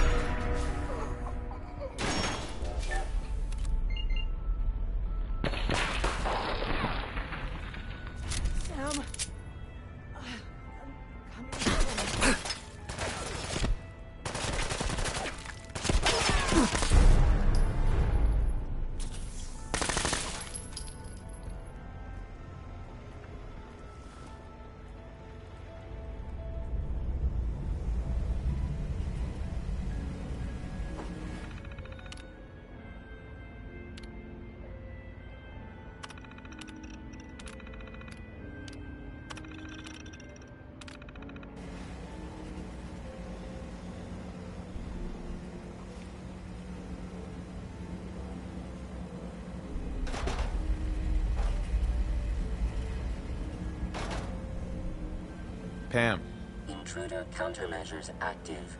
Pam. Intruder countermeasures active.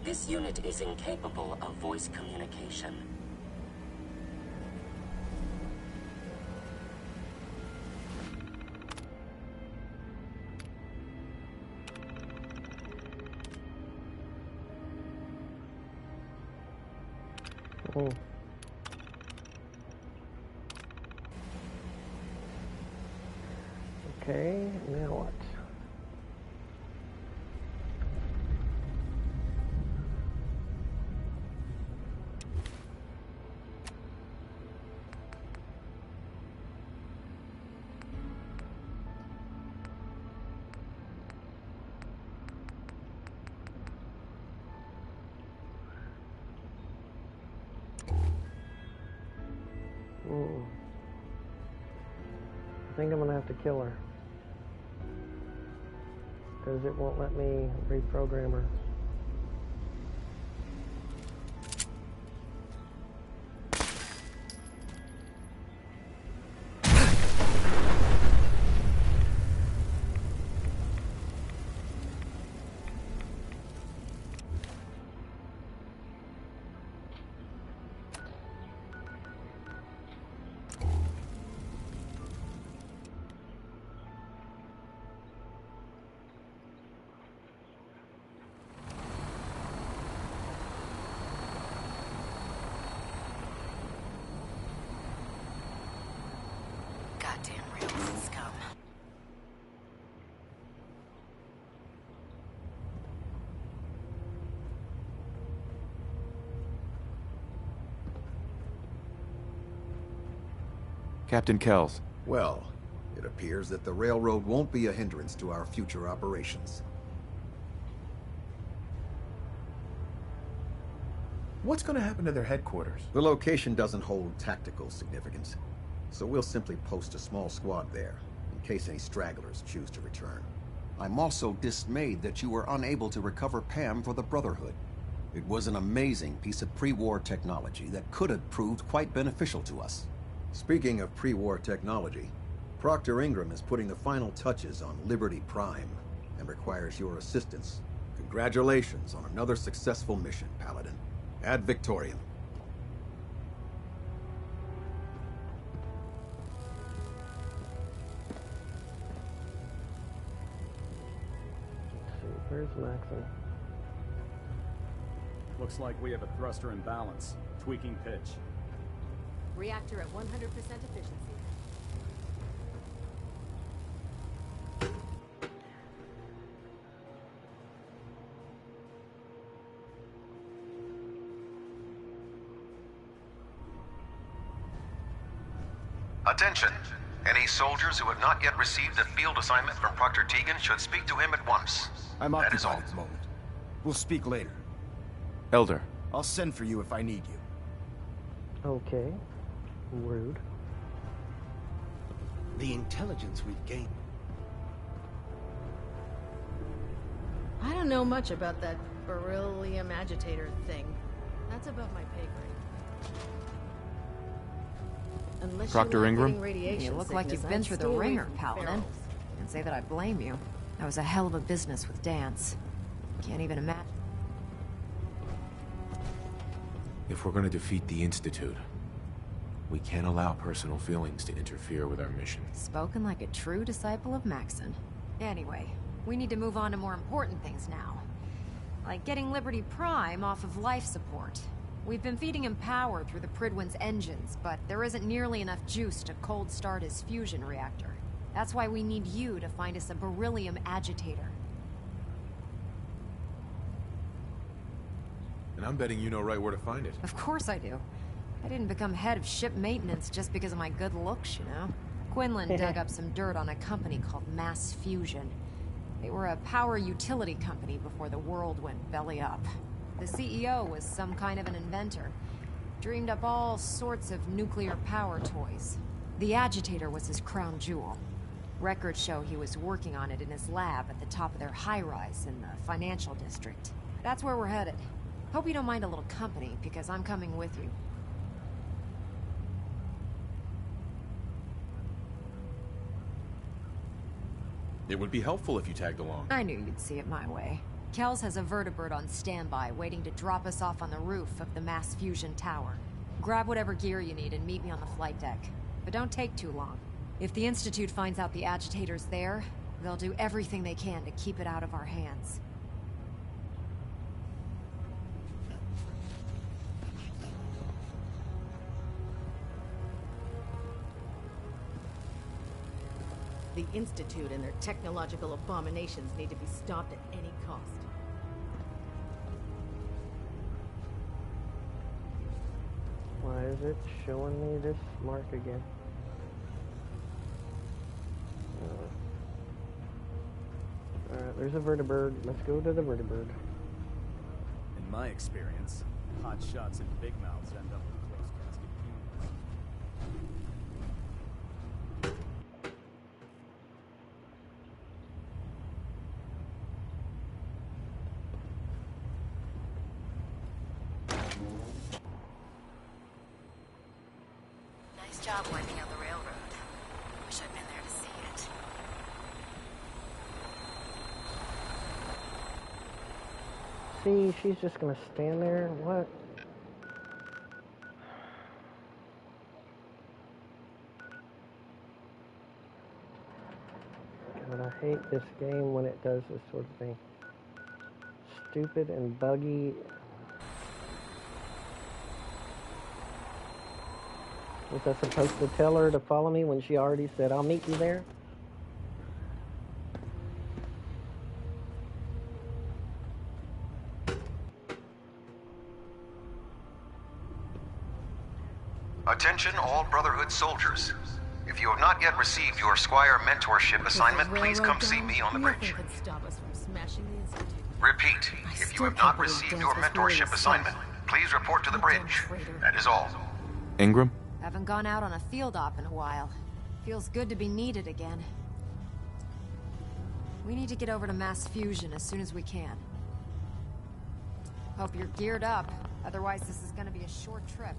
This unit is incapable of voice communication. Oh. Okay, now what? I think I'm gonna have to kill her because it won't let me reprogram her. Goddamn railroad scum. Captain Kells. Well, it appears that the railroad won't be a hindrance to our future operations. What's going to happen to their headquarters? The location doesn't hold tactical significance, so we'll simply post a small squad there, in case any stragglers choose to return. I'm also dismayed that you were unable to recover Pam for the Brotherhood. It was an amazing piece of pre-war technology that could have proved quite beneficial to us. Speaking of pre-war technology, Proctor Ingram is putting the final touches on Liberty Prime and requires your assistance. Congratulations on another successful mission, Paladin. Ad Victoriam. Let's see, where's Maxon? Looks like we have a thruster imbalance. Tweaking pitch. Reactor at 100% efficiency. Attention! Any soldiers who have not yet received a field assignment from Proctor Tegan should speak to him at once. I'm That is occupied all. at the moment. We'll speak later. Elder. I'll send for you if I need you. Okay. Rude. The intelligence we've gained. I don't know much about that beryllium agitator thing. That's above my pay grade. Unless Proctor you like Ingram? getting radiation You look like sickness, you've been I'd through the stay away ringer, from Paladin. ferals. Can't say that I blame you. That was a hell of a business with dance. Can't even imagine. If we're gonna defeat the Institute, we can't allow personal feelings to interfere with our mission. Spoken like a true disciple of Maxon. Anyway, we need to move on to more important things now. Like getting Liberty Prime off of life support. We've been feeding him power through the Pridwin's engines, but there isn't nearly enough juice to cold start his fusion reactor. That's why we need you to find us a beryllium agitator. And I'm betting you know right where to find it. Of course I do. I didn't become head of ship maintenance just because of my good looks, you know? Quinlan dug up some dirt on a company called Mass Fusion. They were a power utility company before the world went belly up. The CEO was some kind of an inventor. Dreamed up all sorts of nuclear power toys. The agitator was his crown jewel. Records show he was working on it in his lab at the top of their high-rise in the financial district. That's where we're headed. Hope you don't mind a little company, because I'm coming with you. It would be helpful if you tagged along. I knew you'd see it my way. Kells has a vertibird on standby, waiting to drop us off on the roof of the Mass Fusion Tower. Grab whatever gear you need and meet me on the flight deck. But don't take too long. If the Institute finds out the agitator's there, they'll do everything they can to keep it out of our hands. The Institute and their technological abominations need to be stopped at any cost. Why is it showing me this mark again? Alright, there's a vertibird. Let's go to the vertibird. In my experience, hot shots and big mouths end up with close-casket humans. Nice job wiping out the railroad. Wish I'd been there to see it. See, she's just gonna stand there. What? God, I hate this game when it does this sort of thing. Stupid and buggy. Was I supposed to tell her to follow me when she already said, I'll meet you there? Attention all Brotherhood soldiers. If you have not yet received your Squire mentorship assignment, please come see me on the bridge. Nothing could stop us from smashing the Institute. Repeat, if you have not received your mentorship assignment, please report to the bridge. That is all. Ingram? Haven't gone out on a field op in a while. Feels good to be needed again. We need to get over to Mass Fusion as soon as we can. Hope you're geared up, otherwise this is gonna be a short trip.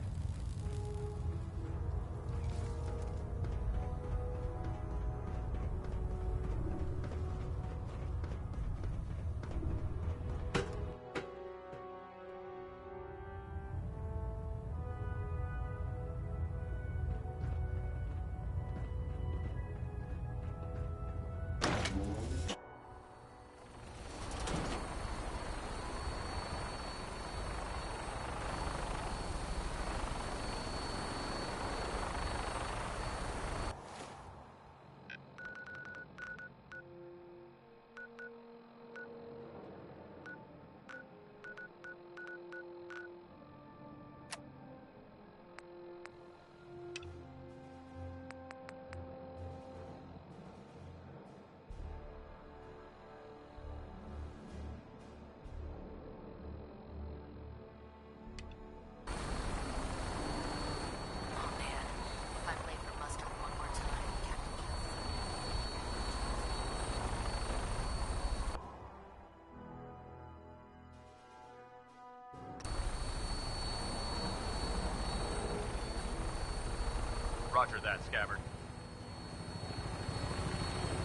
Roger that, Scabbard.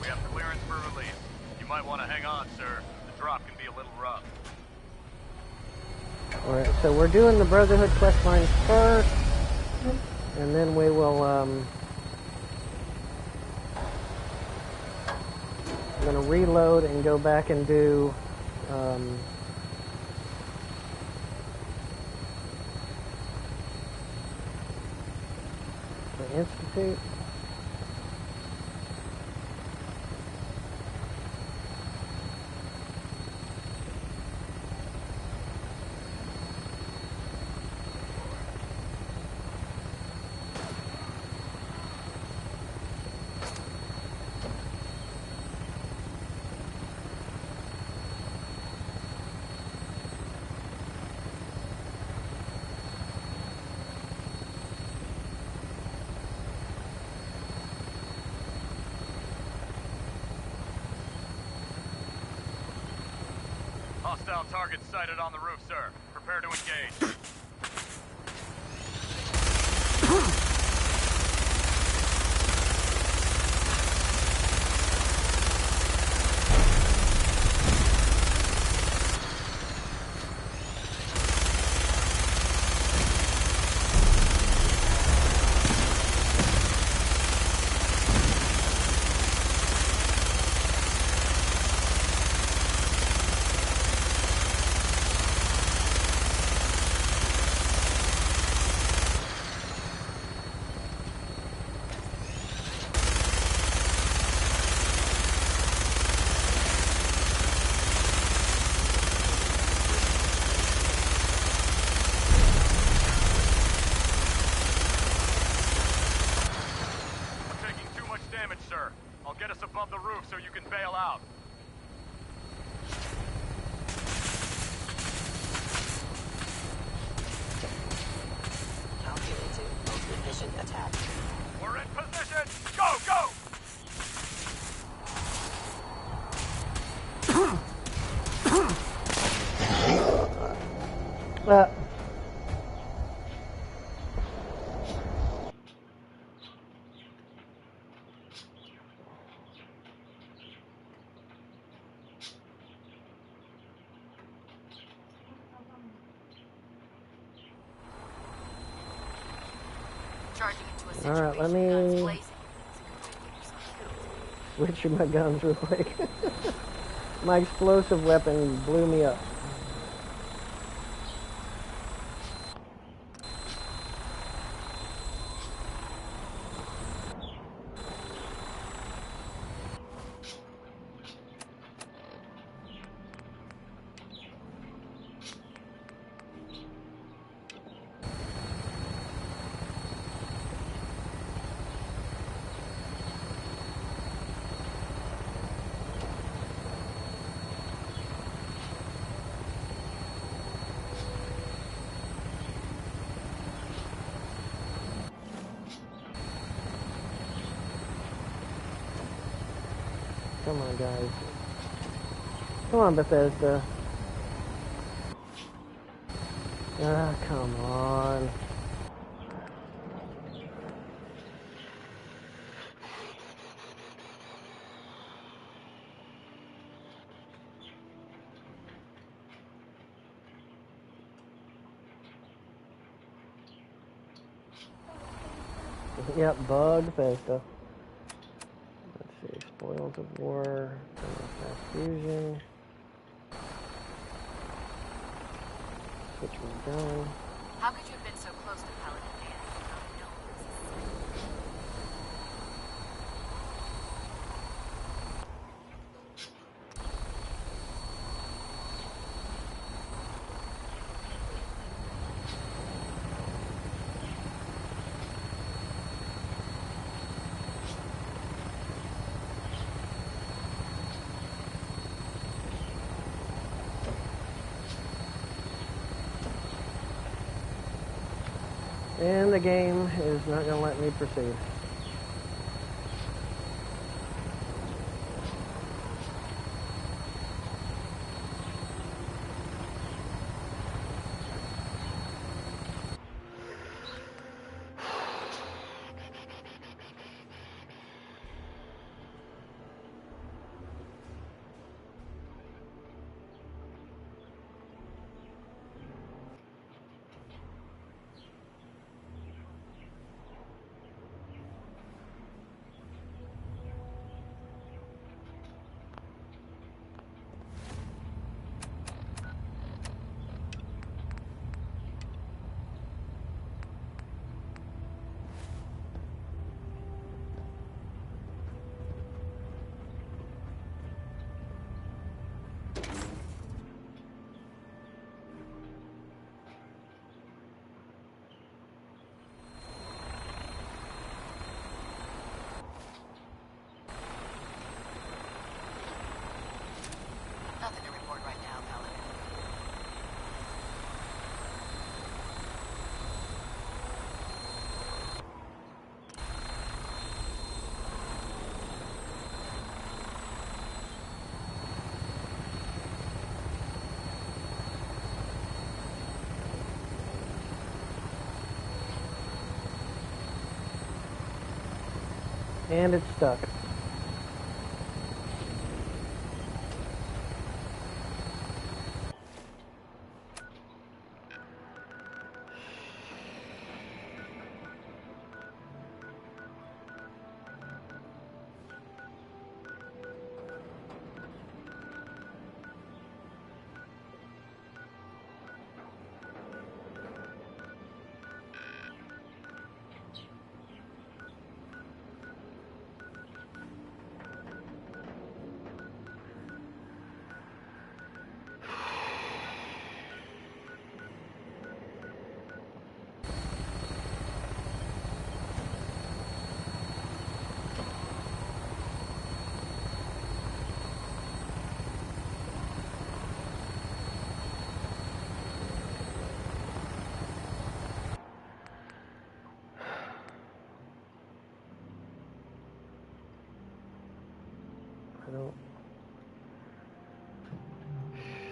We have clearance for release. You might want to hang on, sir. The drop can be a little rough. Alright, so we're doing the Brotherhood quest lines first, and then we will, I'm going to reload and go back and do, the Institute. Hostile target sighted on the roof, sir. Prepare to engage. Sir, I'll get us above the roof so you can bail out. Calculating most efficient attack. We're in position! Go, go! Alright, let me switch my guns real quick. My explosive weapon blew me up. Come on, guys. Come on, Bethesda. Ah, come on. Yep, bug Bethesda. Let's see, spoils of war, fast fusion. Switch my gun. How could you have been so close to Paladin Man and not know it was a And the game is not going to let me proceed. Nothing to report right now, Paladin. And it's stuck.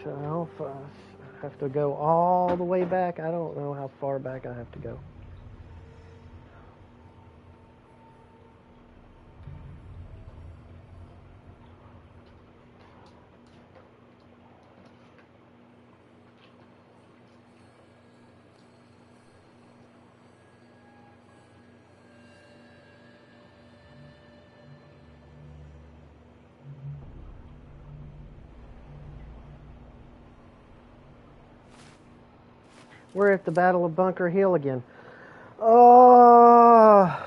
So if I have to go all the way back. I don't know how far back I have to go. We're at the Battle of Bunker Hill again. Oh.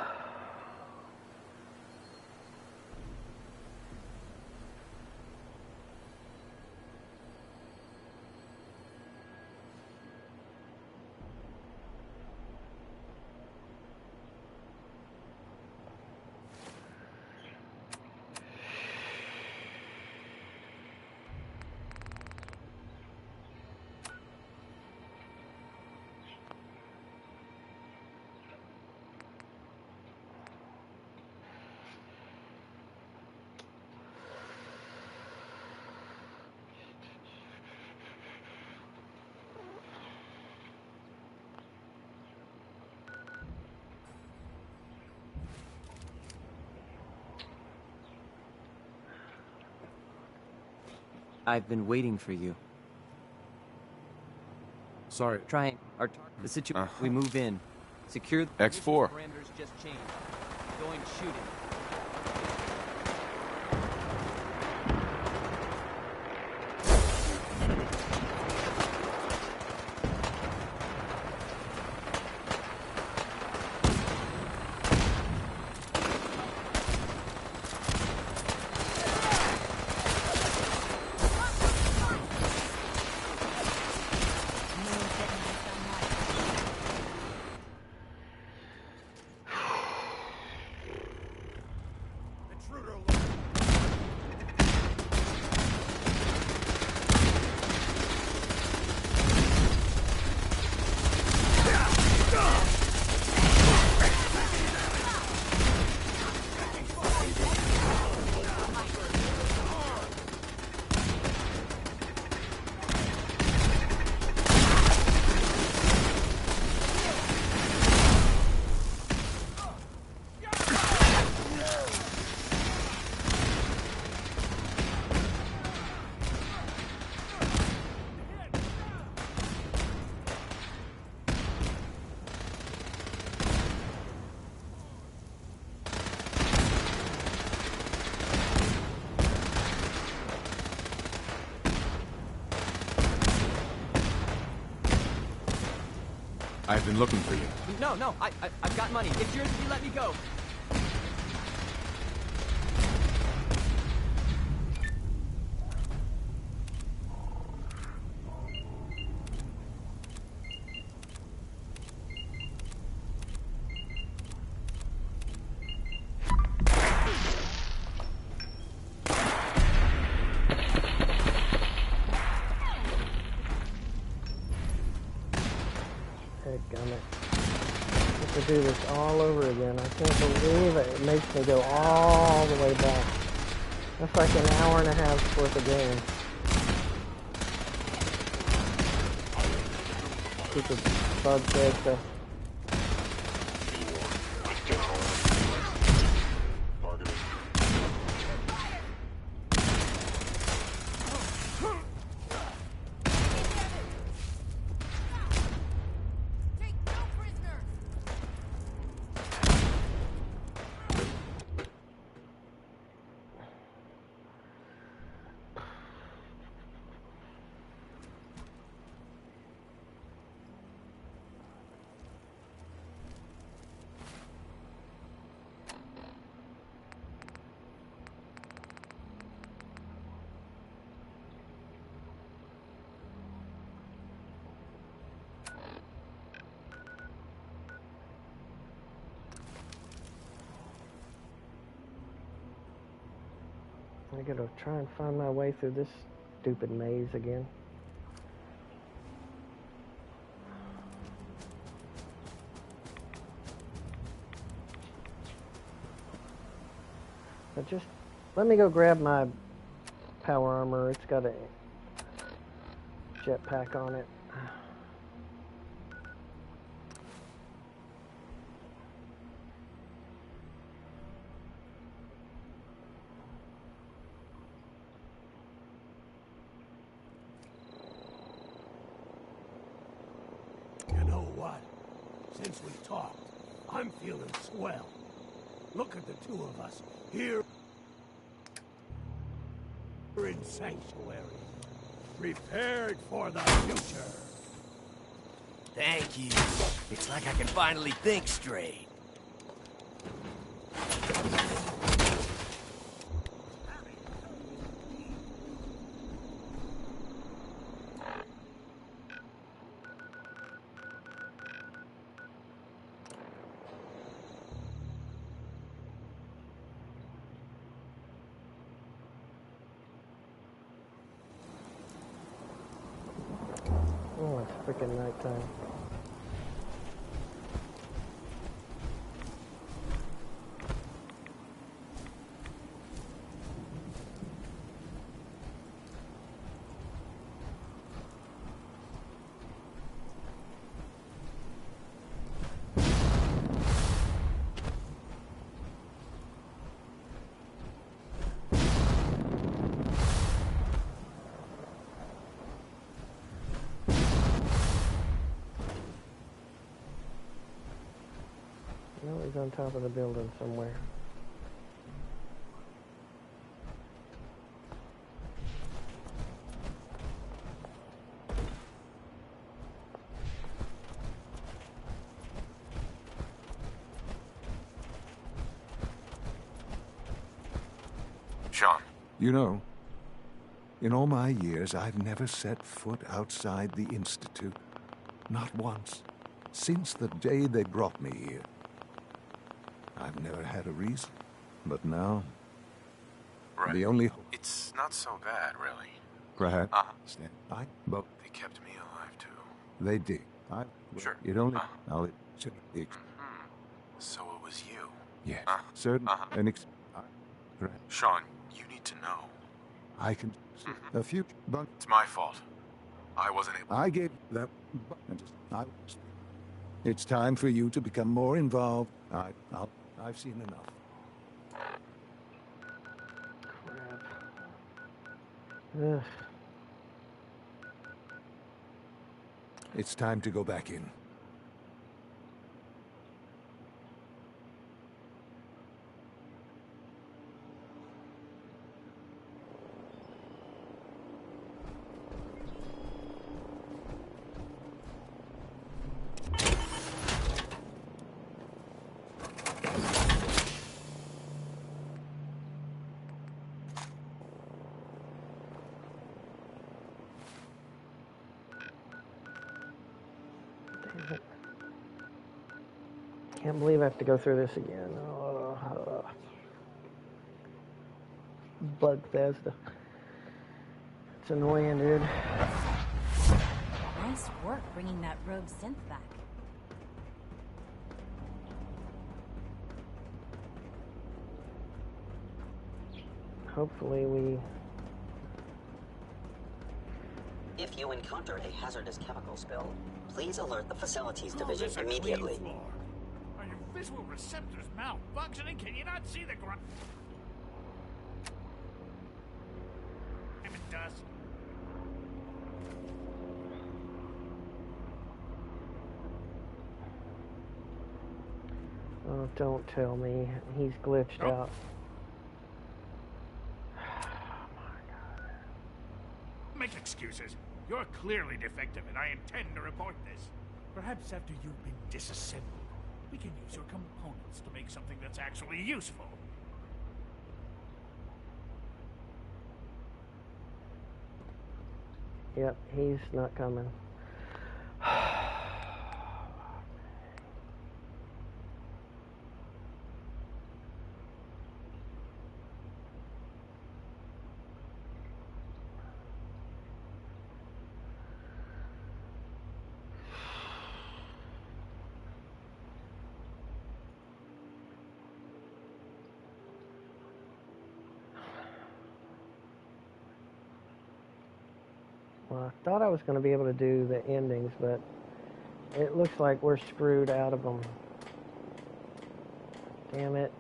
I've been waiting for you. Sorry. Trying. The situation. We move in. Secure the X4. parameters just changed. Going shooting. I've been looking for you. No, I've got money. It's yours if you let me go. to do this all over again. I can't believe it. It makes me go all the way back. That's like an hour and a half's worth of game. Stupid bug stuff. I gotta try and find my way through this stupid maze again. But just let me go grab my power armor. It's got a jetpack on it. You know what? Since we talked, I'm feeling swell. Look at the two of us here in Sanctuary, prepared for the future. Thank you. It's like I can finally think straight. Oh, it's freaking nighttime. No, he's on top of the building somewhere. Sean. You know, in all my years, I've never set foot outside the Institute. Not once. Since the day they brought me here. I've never had a reason. But now, Right. the only... It's not so bad, really. Perhaps. Uh-huh. But They kept me alive, too. they did. Sure. It only... Uh-huh. I'll... So it was you. Yes. Uh-huh. Certain... Uh-huh. Sean, you need to know. I can... A few... But... It's my fault. I wasn't able... I gave that... It's time for you to become more involved. I've seen enough. Ugh. It's time to go back in. Can't believe I have to go through this again. Oh, Bethesda. It's annoying, dude. Nice work bringing that rogue synth back. hopefully we... If you encounter a hazardous chemical spill, please alert the facilities Call division this a clean immediately. floor. Are your visual receptors malfunctioning? Can you not see the ground? Dust. Oh, don't tell me he's glitched out. Make excuses. You're clearly defective, and I intend to report this. Perhaps after you've been disassembled, we can use your components to make something that's actually useful. Yep, he's not coming. Well, I thought I was going to be able to do the endings, but it looks like we're screwed out of them. Damn it.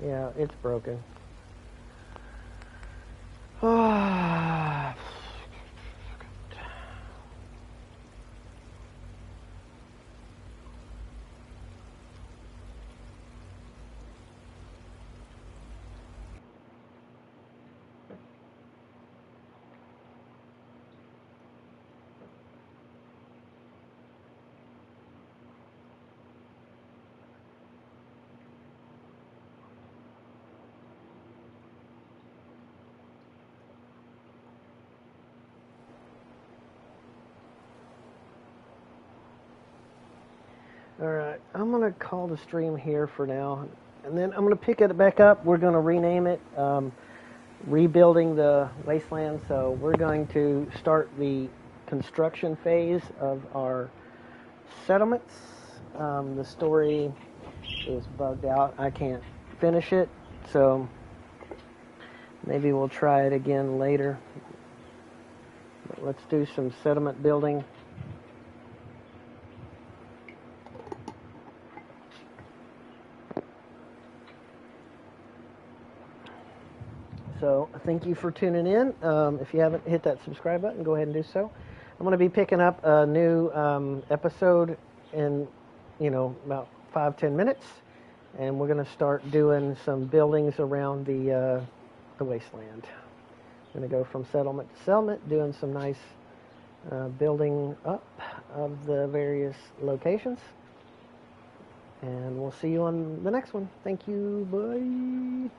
Yeah, it's broken. Alright, I'm going to call the stream here for now, and then I'm going to pick it back up. We're going to rename it Rebuilding the Wasteland, so we're going to start the construction phase of our settlements. The story is bugged out. I can't finish it, so maybe we'll try it again later. But let's do some settlement building. So thank you for tuning in. If you haven't hit that subscribe button, go ahead and do so. I'm going to be picking up a new episode in, about 5-10 minutes, and we're going to start doing some buildings around the wasteland. I'm going to go from settlement to settlement, doing some nice building up of the various locations. And we'll see you on the next one. Thank you. Bye.